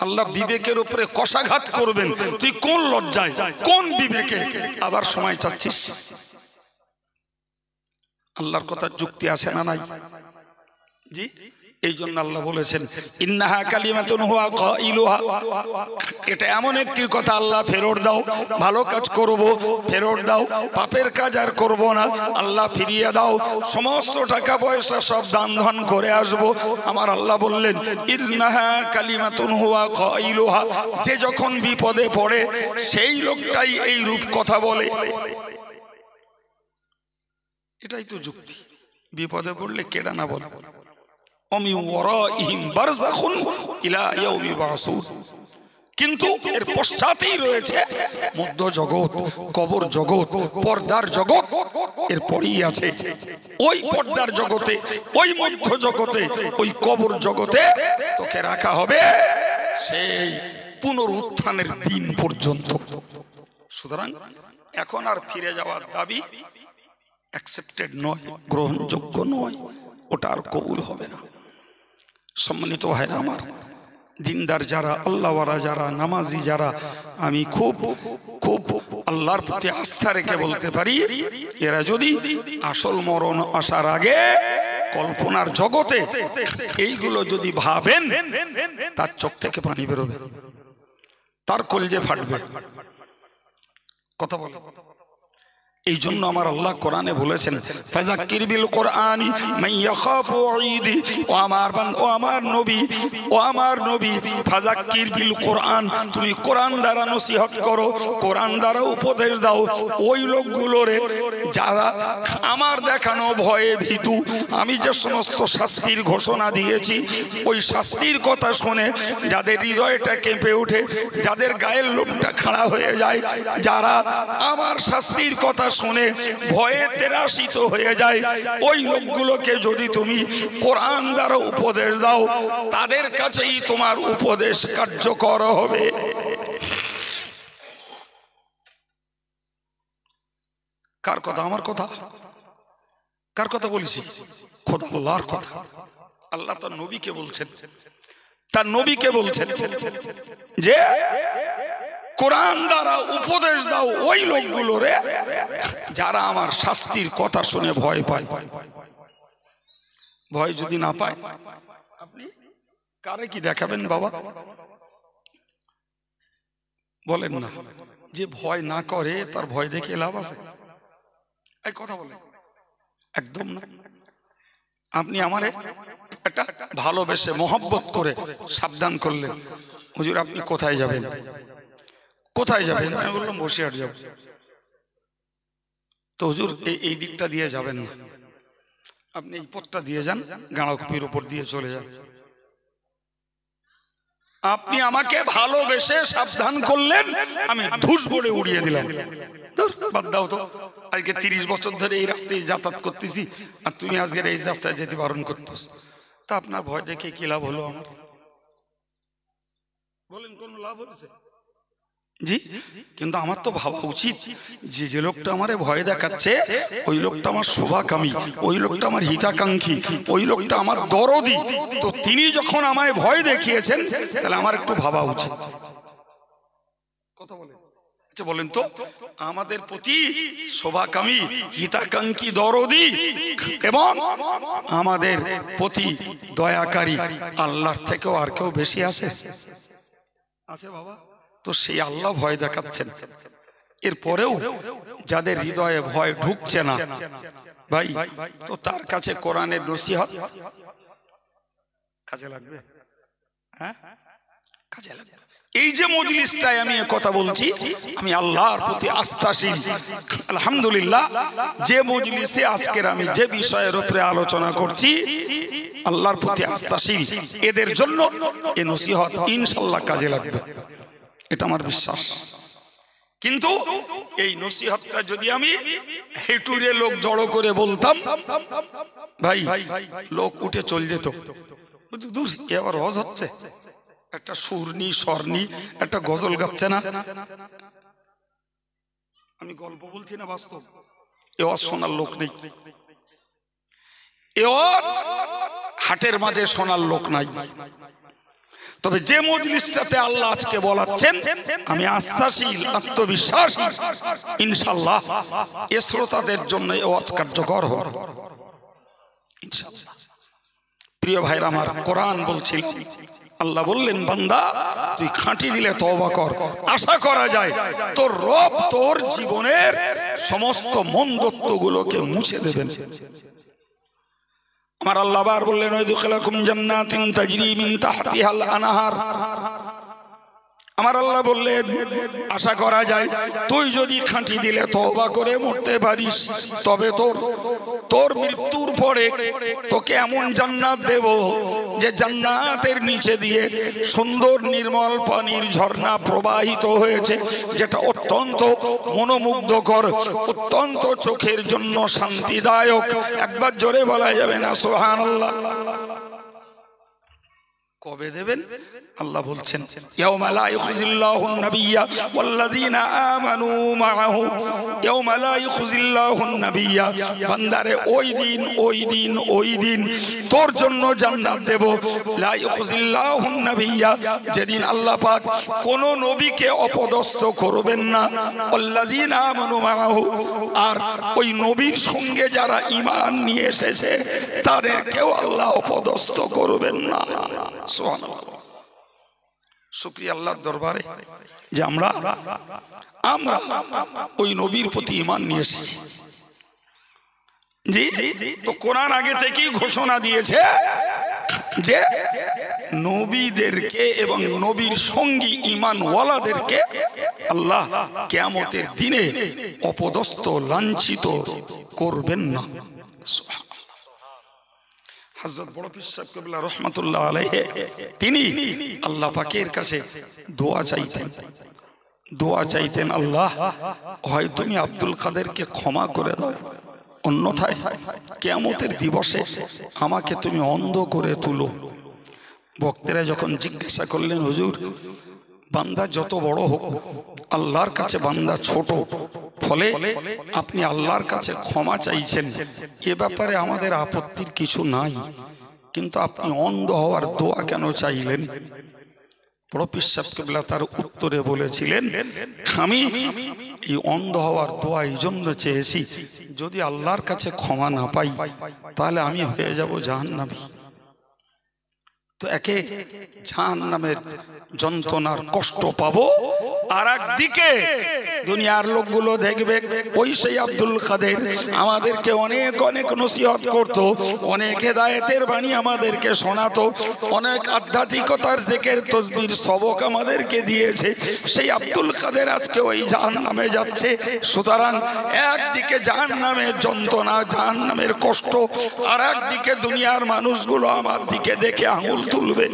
আল্লাহ বিবেকের উপরে কষাঘাত করবেন, তুই কোন লজ্জায়, কোন বিবেকে আবার সময় চাচ্ছিস? আল্লাহর কথার যুক্তি আছে না নাই? জি, এই জন্য আল্লাহ বলেছেন, ইন্নাহা কালিমাতুন হুয়া কাইলুহা, এটা এমন একটি কথা, আল্লাহ ফেরত দাও, ভালো কাজ করব, ফেরত দাও, পাপের কাজ আর করব না, আল্লাহ ফিরিয়ে দাও, সমস্ত টাকা পয়সা সব দান ধান করে আসব। আমার আল্লাহ বললেন, ইন্নাহা কালিমাতুন হুয়া কাইলুহা, যে যখন বিপদে পড়ে সেই লোকটাই এই রূপ কথা বলে। এটাই তো যুক্তি। বিপদে পড়লে কেডা না বলে, অমি ওয়ারাইহিম বারযাখুন ইলা ইয়াউমি ইউবআসুন, কিন্তু এর পশ্চাতেই রয়েছে মধ্য জগৎ, কবর জগৎ, পর্দার জগৎ, এর পরেই আছে ওই পর্দার জগতে, ওই মধ্য জগতে, ওই কবর জগতে তোকে রাখা হবে সেই পুনরুত্থানের দিন পর্যন্ত। সুতরাং এখন আর ফিরে যাওয়ার দাবি অ্যাকসেপ্টেড নয়, গ্রহণযোগ্য নয়, ওটা আর কবুল হবে না। সম্মানিত ভাইরা আমার, দিনদার যারা, আল্লাহওয়ালা যারা, নামাজি যারা, আমি খুব খুব আল্লাহর প্রতি আস্থা রেখে বলতে পারি, এরা যদি আসল মরণ আসার আগে কল্পনার জগতে এইগুলো যদি ভাবেন, তার চোখ থেকে পানি বেরোবে, তার কলজে ফাটবে। কথা বল, এই জন্য আমার আল্লাহ কোরআনে বলেছেন ফাযাক্কির বিল কোরআনি মান ইয়াখাফু ঈদি, ও আমার নবী ফাযাক্কির বিল কোরআন, তুমি কোরআন দ্বারা নসিহত করো, কোরআন দ্বারা উপদেশ দাও ওই লোকগুলোরে যারা আমার দেখানো ভয়ে ভীতু। আমি যে সমস্ত শাস্তির ঘোষণা দিয়েছি ওই শাস্তির কথা শুনে যাদের হৃদয়টা কেঁপে ওঠে, যাদের গায়ের লোমটা খাড়া হয়ে যায়, যারা আমার শাস্তির কথা শুনে ভয়ে তেরাসিত হয়ে যায়, ওই লোকগুলোকে যদি তুমি কোরআন দ্বারা উপদেশ দাও তাদের কাছেই তোমার উপদেশ কার্যকর হবে। কার কথা? আমার কথা? কার কথা বলেছি? খোদা আল্লাহর কথা। আল্লাহ তার নবীকে বলছেন, তার নবীকে বলছেন যে কোরআন দ্বারা উপদেশ দাও ওই লোকগুলোরে যারা আমার শাস্তির কথা শুনে ভয় পায়। ভয় যদি না পায় আপনি কারে কি দেখাবেন বাবা? বলেন না। যে ভয় না করে তার ভয় দেখে লাভ আছে? এই কথা বলেন। একদম না। আপনি আমারে একটা ভালোবেসে মহব্বত করে সাবধান করলেন, হুজুর আপনি কোথায় যাবেন? কোথায় যাবেন? আমি বললাম বসিরহাট যাব। তো হুজুর এই দিকটা দিয়ে যাবেন না, আপনি এই পথটা দিয়ে যান, গাঁড়াকুপির উপর দিয়ে চলে যান। আপনি আমাকে ভালোবেসে সাবধান করলেন, আমি ধুস বলে উড়িয়ে দিলাম। বাদ দাও তো, আজকে 30 বছর ধরে এই রাস্তায় যাতায়াত করতেছি আর তুমি আজকের এই রাস্তায় যেতে বারণ করতেছ, তা আপনার ভয় দেখে কি লাভ হলো আমার? বলেন কোন লাভ হয়েছে? জি, কিন্তু আমার তো ভাবা উচিত যে লোকটা আমারে ভয় দেখাচ্ছে ওই লোকটা আমার শোভাকামী, ওই লোকটা আমার হিতাকাঙ্ক্ষী, ওই লোকটা আমার দরদি। তো তিনি যখন আমায় ভয় দেখিয়েছেন তাহলে আমার একটু ভাবা উচিত। কথা বলেন। আচ্ছা বলেন তো, আমাদের প্রতি শোভাকামী, হিতাকাঙ্ক্ষী, দরদি এবং আমাদের প্রতি দয়াকারী আল্লাহর থেকেও আর কেউ বেশি আছে? আছে বাবা। তো সেই আল্লাহ ভয় দেখাচ্ছেন, এরপরেও যাদের হৃদয়ে ভয় ঢুকছে না ভাই, তো তার কাছে কোরআনের নসিহত কাজে লাগবে। হ্যাঁ, কাজে লাগবে। এই যে মজলিসটায় আমি কথা বলছি, আমি আল্লাহর প্রতি আস্থাশীল। আলহামদুলিল্লাহ, যে মজলিসে আজকের আমি যে বিষয়ের উপরে আলোচনা করছি আল্লাহর প্রতি আস্থাশীল, এদের জন্য এই নসিহত ইনশাআল্লাহ কাজে লাগবে, এটা আমার বিশ্বাস। কিন্তু এই নসিহতটা যদি আমি হেটুরে লোক জড়ো করে বলতাম ভাই, লোক উঠে চল যেত। দূর, এবার হজ হচ্ছে, একটা সুরনি স্বর্ণী একটা গজল গাচ্ছে না। আমি গল্প বলছি না, বাস্তব। এ ওয়াজ শোনার লোক নেই, এ ওয়াজ হাটের মাঝে শোনার লোক নাই। তবে যে মজলিসটাতে আল্লাহ আজকে বলাচ্ছেন, আমি আস্থাশীল, আত্মবিশ্বাসী, ইনশাআল্লাহ এ শ্রোতাদের জন্য এ ওয়াজ কার্যকর হবে ইনশাআল্লাহ। প্রিয় ভাইরা আমার, কোরআন বলছিল, আল্লাহ বললেন বান্দা তুই খাঁটি দিলে তওবা কর, আশা করা যায় তোর রব তোর জীবনের সমস্ত মন্দত্বগুলোকে মুছে দেবেন। আমার আল্লাহ বার বললেন ওয়াদখিলাকুম জান্নাতিন তাজরি মিন তাহতিহাল আনহার। আমার আল্লাহ বললেন আশা করা যায় তুই যদি খাঁটি দিলে তওবা করে মরতে পারিস, তবে তোর মৃত্যুর পরে তোকে এমন জান্নাত দেব যে জান্নাতের নিচে দিয়ে সুন্দর নির্মল পানির ঝর্ণা প্রবাহিত হয়েছে, যেটা অত্যন্ত মনোমুগ্ধকর, অত্যন্ত চোখের জন্য শান্তিদায়ক। একবার জোরে বলা যাবে না সুবহানাল্লাহ? কবে দেবেন? আল্লাহ বলছেন ইয়াউমা লা ইউখিজিল্লাহুন নাবিয়্যা ওয়াল্লাযীনা আমানু মাআহু। ইয়াউমা লা ইউখিজিল্লাহুন নাবিয়্যা, বান্দারে ওই দিন তোর জন্য জান্নাত দেব। লা ইউখিজিল্লাহুন নাবিয়্যা, যেদিন আল্লাহ পাক কোন নবীকে অপদস্থ করবেন না। ওয়াল্লাযীনা আমানু মাআহু, আর ওই নবীর সঙ্গে যারা ঈমান নিয়ে এসেছে তাদেরকেও আল্লাহ অপদস্থ করবেন না। শুকরিয়া আল্লাহর দরবারে যে আমরা ওই নবীর প্রতি ঈমান নিয়ে এসেছি। জি, তো কোরআন আগে থেকেই ঘোষণা দিয়েছে যে নবীদেরকে এবং নবীর সঙ্গী ঈমানওয়ালাদেরকে আল্লাহ কিয়ামতের দিনে অপদস্থ লাঞ্ছিত করবেন না। হযরত বড় পীর সাহেব কিবলা রাহমাতুল্লাহ আলাইহি তিনি আল্লাহ পাকের কাছে দোয়া চাইতেন, আল্লাহ হয় তুমি আব্দুল কাদেরকে ক্ষমা করে দাও, অন্যথায় কিয়ামতের দিবসে আমাকে তুমি অন্ধ করে তুলো। ভক্তেরা যখন জিজ্ঞাসা করলেন, হুজুর বান্দা যত বড় হোক আল্লাহর কাছে বান্দা ছোট, ফলে আপনি আল্লাহর কাছে ক্ষমা চাইছেন, এ ব্যাপারে আমাদের আপত্তির কিছু নাই, কিন্তু আপনি অন্ধ হওয়ার দোয়া কেন চাইলেন? বড় পীর সাহেব কিবলা তার উত্তরে বলেছিলেন, আমি এই অন্ধ হওয়ার দোয়া এই জন্য চেয়েছি, যদি আল্লাহর কাছে ক্ষমা না পাই তাহলে আমি হয়ে যাব জাহান্নামী। তো একে জাহান্নামের যন্ত্রণার কষ্ট পাবো, আর একদিকে দুনিয়ার লোকগুলো দেখবে ওই সেই আব্দুল কাদের আমাদেরকে অনেক অনেক নসিহত করতো, অনেক হেদায়েতের বাণী আমাদেরকে শোনাতো, অনেক আধ্যাত্মিকতার জিকির তাসবির সবক আমাদেরকে দিয়েছে। সেই আব্দুল কাদের আজকে ওই জাহান্নামে যাচ্ছে। সুতরাং একদিকে জাহান্নামের যন্ত্রণা, জাহান্নামের কষ্ট, আর একদিকে দুনিয়ার মানুষগুলো আমার দিকে দেখে আঙুল তুলবে,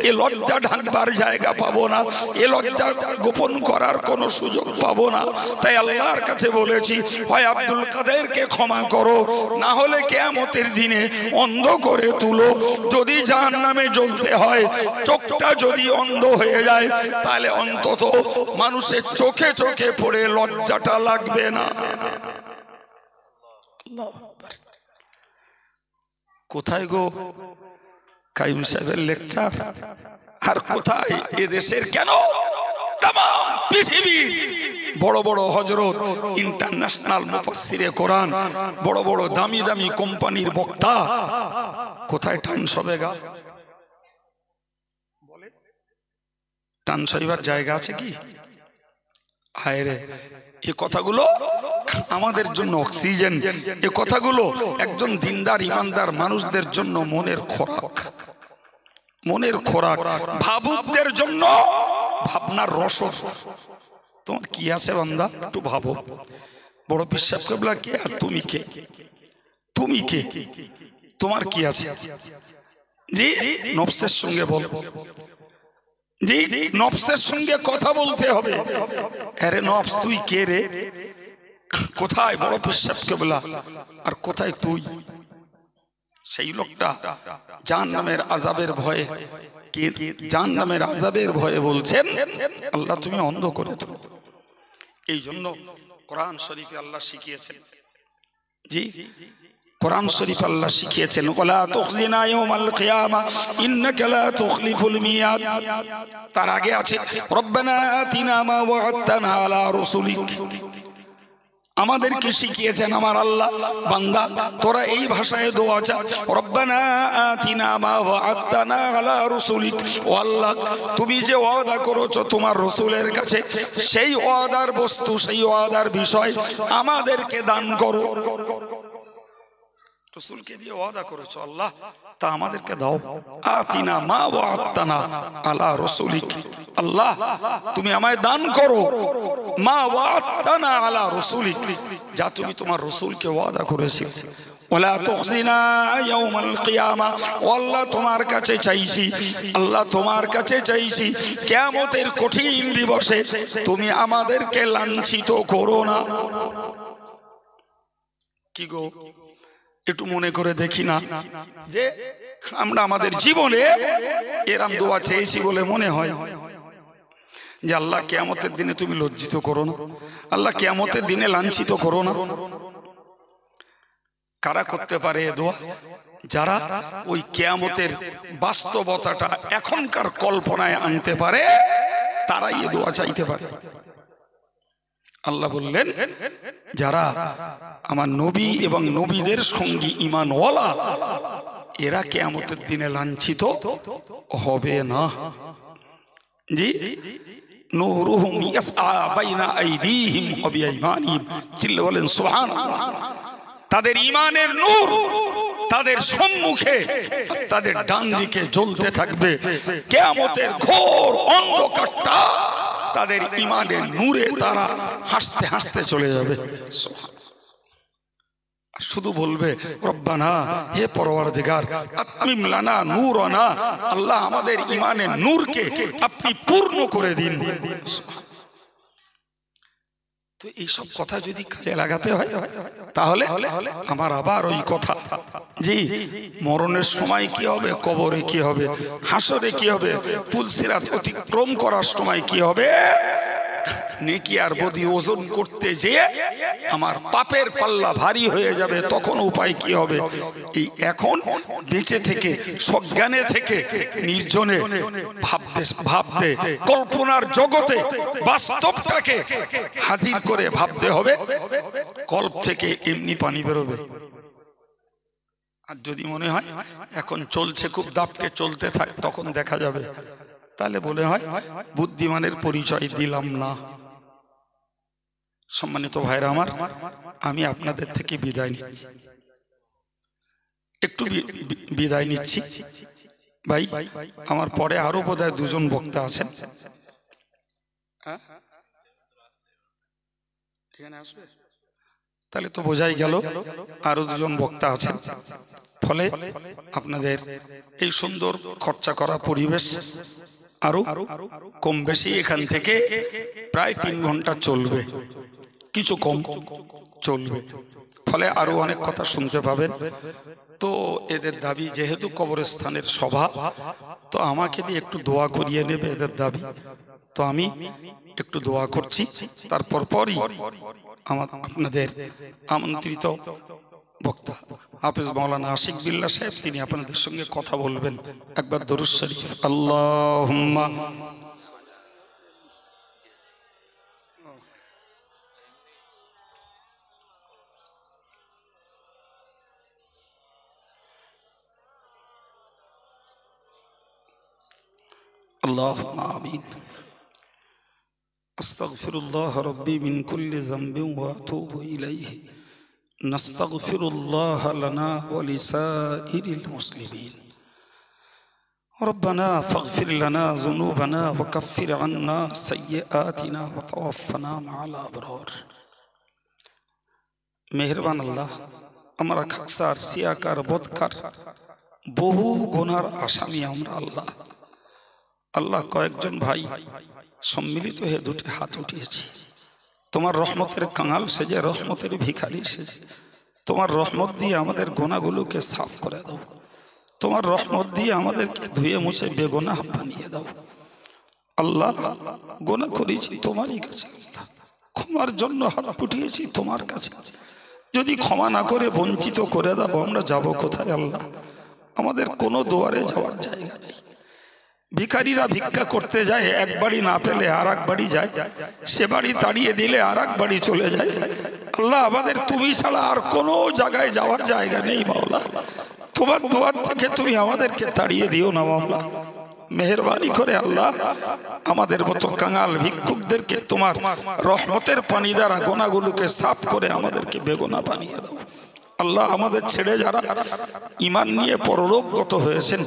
এ লজ্জা ঢাকবার জায়গা পাবো না, এ লজ্জা গোপন করার কোনো সুযোগ পাবো না। তাই আল্লাহর কাছে বলেছি, হয় আব্দুল কাদেরকে ক্ষমা করো, না হলে কিয়ামতের দিনে অন্ধ করে তুলো। যদি জাহান্নামে জ্বলতে হয়, চোখটা যদি অন্ধ হয়ে যায়, তাহলে অন্তত মানুষের চোখে চোখে পড়ে লজ্জাটা লাগবে না। কোথায় গো কাইম সাহেবের লেকচার, আর কোথায় এদেশের কেন তাম পৃথিবীর বড় বড় হযরত, ইন্টারন্যাশনাল মুফাসসিরে কোরআন, বড় বড় দামি দামি কোম্পানির বক্তা, কোথায় টান সবে গা? টান সইবার জায়গা আছে কি? হায় রে, এই কথাগুলো আমাদের জন্য অক্সিজেন, এ কথাগুলো একজন দিনদার ইমানদার মানুষদের জন্য মনের খোরাক, মনের খোরাক, ভাবুকদের জন্য ভাবনার রসদ। তোমার কি আছে বান্দা, একটু ভাবো। বড় পীর সাহেব কিবলা কে আর তুমি কে? তুমি কে? তোমার কি আছে? জি, নফসের সঙ্গে বলো। জি, নফসের সঙ্গে কথা বলতে হবে। আরে নফস, তুই কে রে? কোথায় বড় পীর সাহেব কিবলা আর কোথায় তুই? সেই লোকটা জাহান্নামের আযাবের ভয়ে, কে জাহান্নামের আযাবের ভয়ে বলছেন, আল্লাহ তুমি অন্ধ করে দাও। এই জন্য কোরআন শরীফে আল্লাহ শিখিয়েছেন, জি কোরআন শরীফ আল্লাহ শিখিয়েছেন, ওয়ালা তুখজিনা ইয়াউমাল কিয়ামা ইন্নাকা লা তুখলিফুল মিয়াদ। তার আগে আছে রব্বানা আতিনা মা ওয়া'আদতানা আলা রাসূলিক। আমাদেরকে শিখিয়েছেন আমার আল্লাহ, বান্দা তোরা এই ভাষায় দোয়া চা, রব্বানা আতিনা মা ওয়া'আদতানা আলা রাসূলিক। ও আল্লাহ, তুমি যে ওয়াদা করেছো তোমার রাসূলের কাছে, সেই ওয়াদার বস্তু, সেই ওয়াদার বিষয় আমাদেরকে দান করো। রাসূলকে দিয়ে ওয়াদা করেছো আল্লাহ, তা আমাদেরকে দাও। আতিনা মা ওয়া'আদতানা আলা রাসূলিক। আল্লাহ তুমি আমায় দান করো মা ওয়া'আদতানা আলা রাসূলিক, যা তুমি তোমার রাসূলকে ওয়াদা করেছিলে। ওয়ালা তুখজিনা ইয়াউমাল কিয়ামা। ও আল্লাহ তোমার কাছে চাইছি, আল্লাহ তোমার কাছে চাইছি কিয়ামতের কঠিন দিবসে তুমি আমাদেরকে লাঞ্ছিত করো না। কি গো, একটু মনে করে দেখি না যে আমরা আমাদের জীবনে এরম দোয়া চেয়েছি বলে মনে হয় যে আল্লাহ কিয়ামতের দিনে তুমি লজ্জিত করো না, আল্লাহ কিয়ামতের দিনে লাঞ্ছিত করো না। কারা করতে পারে এ দোয়া? যারা ওই কিয়ামতের বাস্তবতাটা এখনকার কল্পনায় আনতে পারে, তারাই এ দোয়া চাইতে পারে। আল্লাহ বললেন, যারা আমার নবী এবং নবীদের সঙ্গী ঈমানওয়ালা, এরা কিয়ামতের দিনে লাঞ্ছিত হবে না। জি, নূরুহুম ইয়াসআ বাইনা আইদিহিম ওয়া বিআইমানিহিম, চিল্লে বলেন সুবহানাল্লাহ। তাদের ঈমানের নূর তাদের সম্মুখে তাদের ডান দিকে জ্বলতে থাকবে। কিয়ামতের ঘোর অন্ধকারটা তাদের ঈমানের নূরে তারা হাসতে হাসতে চলে যাবে। শুধু বলবে রব্বানা, হে পরওয়ারদিগার, আতমিম লানা নূরানা, আল্লাহ আমাদের ঈমানের নূরকে আপনি পূর্ণ করে দিন। তো এইসব কথা যদি কাজে লাগাতে হয় তাহলে আমার আবার ওই কথা, জি, মরণের সময় কি হবে, কবরে কি হবে, হাসরে কি হবে, পুলসিরাত অতিক্রম করার সময় কি হবে, নেকি আর বদি ওজন করতে যেয়ে আমার পাপের পাল্লা ভারী হয়ে যাবে, তখন উপায় কি হবে। এই এখন বেঁচে থেকে সজ্ঞানে থেকে নির্জনে ভাবতে কল্পনার জগতে বাস্তবটাকে হাজির করে ভাবতে হবে। কল্প থেকে এমনি পানি বেরোবে। আর যদি মনে হয় এখন চলছে খুব দাপটে, চলতে থাক, তখন দেখা যাবে, তাহলে বলে হয় বুদ্ধিমানের পরিচয় দিলাম না। সম্মানিত ভাইরা আমার, আমি আপনাদের থেকে বিদায় নিচ্ছি, একটু বিদায় নিচ্ছি ভাই। আমার পরে আরো বোধহয় দুজন বক্তা আছেন, তাহলে তো বোঝাই গেল আরো দুজন বক্তা আছেন। ফলে আপনাদের এই সুন্দর খরচা করা পরিবেশ আরো কম বেশি এখান থেকে প্রায় 3 ঘন্টা চলবে, কিছু কম চলবে, ফলে আরো অনেক কথা শুনতে পাবেন। তো এদের দাবি, যেহেতু কবরস্থানের সভা, তো আমাকে দিয়ে একটু দোয়া করিয়ে নেবে এদের দাবি। তো আমি একটু দোয়া করছি, তারপর পরই আপনাদের আমন্ত্রিত বক্তা হাফেজ মাওলানা আশিক বিল্লাহ সাহেব, তিনি আপনাদের সঙ্গে কথা বলবেন। একবার দরুদ শরীফ, আল্লাহুম্মা আল্লাহুম্মা আমিন। আস্তাগফিরুল্লাহ রাব্বি মিন কুল্লি যামবিন ওয়া আতুবু ইলাইহি। নাস্তাগফিরুল্লাহ লানা ওয়া লিসাইরিল মুসলিমিন। রব্বানা ফাগফির লানা যুনুবানা ওয়া কাফফির আন্না সাইয়্যাতিনা ওয়া তাওয়াফফানা মা'আল আবরার। মেহেরবান আল্লাহ, আমরা খাকসার, সিয়াকার, বদকার, বহু গুনার আসামি আমরা। আল্লাহ আল্লাহ কয়েকজন ভাই সম্মিলিত হয়ে দুটি হাত উঠিয়েছি, তোমার রহমতের কাঙাল সেজে, রহমতের ভিখারি সেজে। তোমার রহমত দিয়ে আমাদের গোনাগুলোকে সাফ করে দাও, তোমার রহমত দিয়ে আমাদেরকে ধুয়ে মুছে বেগুনাহ বানিয়ে দাও। আল্লাহ গোনা করেছি তোমারই কাছে, আল্লাহ ক্ষমার জন্য হাত উঠিয়েছি তোমার কাছে। যদি ক্ষমা না করে বঞ্চিত করে দাও, আমরা যাব কোথায় আল্লাহ? আমাদের কোনো দুয়ারে যাওয়ার জায়গা নেই। ভিখারিরা ভিক্ষা করতে যায়, এক বাড়ি না পেলে আর এক বাড়ি যায়, সে বাড়ি তাড়িয়ে দিলে আর এক বাড়ি চলে যায়। আল্লাহ আমাদের তুমি ছাড়া আর কোনো জায়গায় যাওয়ার জায়গা নেই মাওলা। তোমার দুয়ার থেকে তুমি আমাদেরকে তাড়িয়ে দিও না মাওলা। মেহেরবানি করে আল্লাহ আমাদের মতো কাঙাল ভিক্ষুকদেরকে তোমার রহমতের পানি দ্বারা গোনাগুলোকে সাফ করে আমাদেরকে বেগুনা বানিয়ে দাও। আল্লাহ আমাদের ছেড়ে যারা ঈমান নিয়ে পরলোকগত হয়েছেন,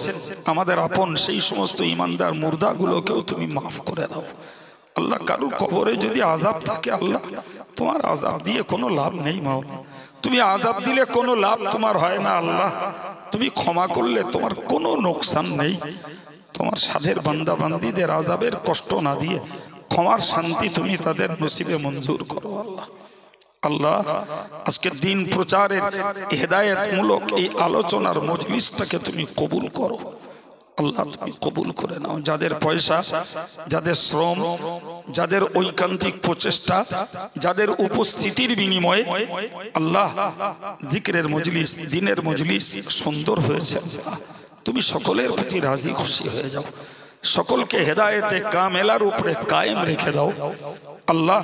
আমাদের আপন সেই সমস্ত ঈমানদার মুর্দাগুলোকেও তুমি মাফ করে দাও। আল্লাহ কারুর কবরে যদি আযাব থাকে, আল্লাহ তোমার আযাব দিয়ে কোনো লাভ নেই মাওলা। তুমি আযাব দিলে কোনো লাভ তোমার হয় না আল্লাহ। তুমি ক্ষমা করলে তোমার কোনো নোকসান নেই। তোমার সাধের বান্দা বান্দীদের আযাবের কষ্ট না দিয়ে ক্ষমার শান্তি তুমি তাদের নসিবে মঞ্জুর করো আল্লাহ। আল্লাহ আজকে দিন প্রচারের হেদায়েতমূলক এই আলোচনার মজলিসটাকে তুমি কবুল করো আল্লাহ, তুমি কবুল করে নাও। যাদের পয়সা, যাদের শ্রম, যাদের ঐকান্তিক প্রচেষ্টা, যাদের উপস্থিতির বিনিময়ে আল্লাহ জিকিরের মজলিস, দিনের মজলিস সুন্দর হয়েছে, আল্লাহ তুমি সকলের প্রতি রাজি খুশি হয়ে যাও। সকলকে হেদায়েতে কামেলার উপরে কায়েম রেখে দাও আল্লাহ।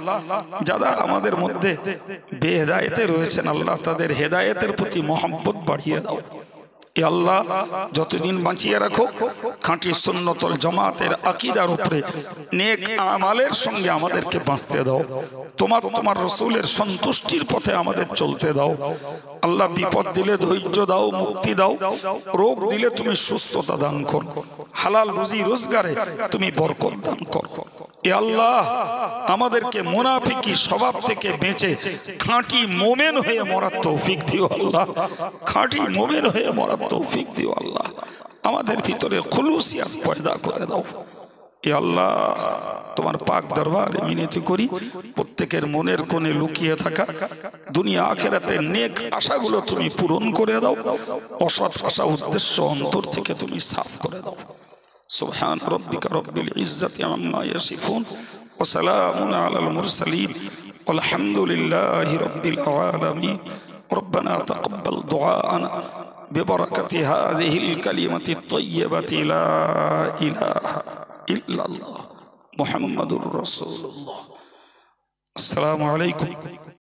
যারা আমাদের মধ্যে বেহেদায়েতে রয়েছেন আল্লাহ, তাদের হেদায়েতের প্রতি মহব্বত বাড়িয়ে দাও এ আল্লাহ যতদিন বাঁচিয়ে রাখো খাঁটি সুন্নতুল জামাতের আকীদার উপরে নেক আমালের সঙ্গে আমাদেরকে বাঁচতে দাও। তোমার রাসূলের সন্তুষ্টির পথে আমাদের চলতে দাও। আল্লাহ বিপদ দিলে ধৈর্য দাও, মুক্তি দাও। রোগ দিলে তুমি সুস্থতা দান করো। হালাল রুজি রোজগারে তুমি বরকত দান করো। এ আল্লাহ আমাদেরকে মুনাফিকি স্বভাব থেকে বেঁচে খাঁটি মোমেন হয়ে মরার তৌফিক দিও আল্লাহ। খাঁটি মোমেন হয়ে মরার তৌফিক দিও আল্লাহ। আমাদের ভিতরে খুলুসিয়াত পয়দা করে দাও। এ আল্লাহ তোমার পাক দরবারে মিনতি করি, প্রত্যেকের মনের কোণে লুকিয়ে থাকা দুনিয়া আখিরাতের নেক আশাগুলো তুমি পূরণ করে দাও। অসৎ আশা উদ্দেশ্য অন্তর থেকে তুমি সাফ করে দাও। সুবহান রাব্বিকা রব্বিল ইজ্জাতি আম্মা ইয়াসিফুন ওয়া সালামুন আলাল মুরসালিন ওয়ালহামদুলিল্লাহি রাব্বিল আলামিন। ربنا تقبل دعاءنا ببركة هذه الكلمة الطيبة لا إله إلا الله محمد رسول الله. السلام عليكم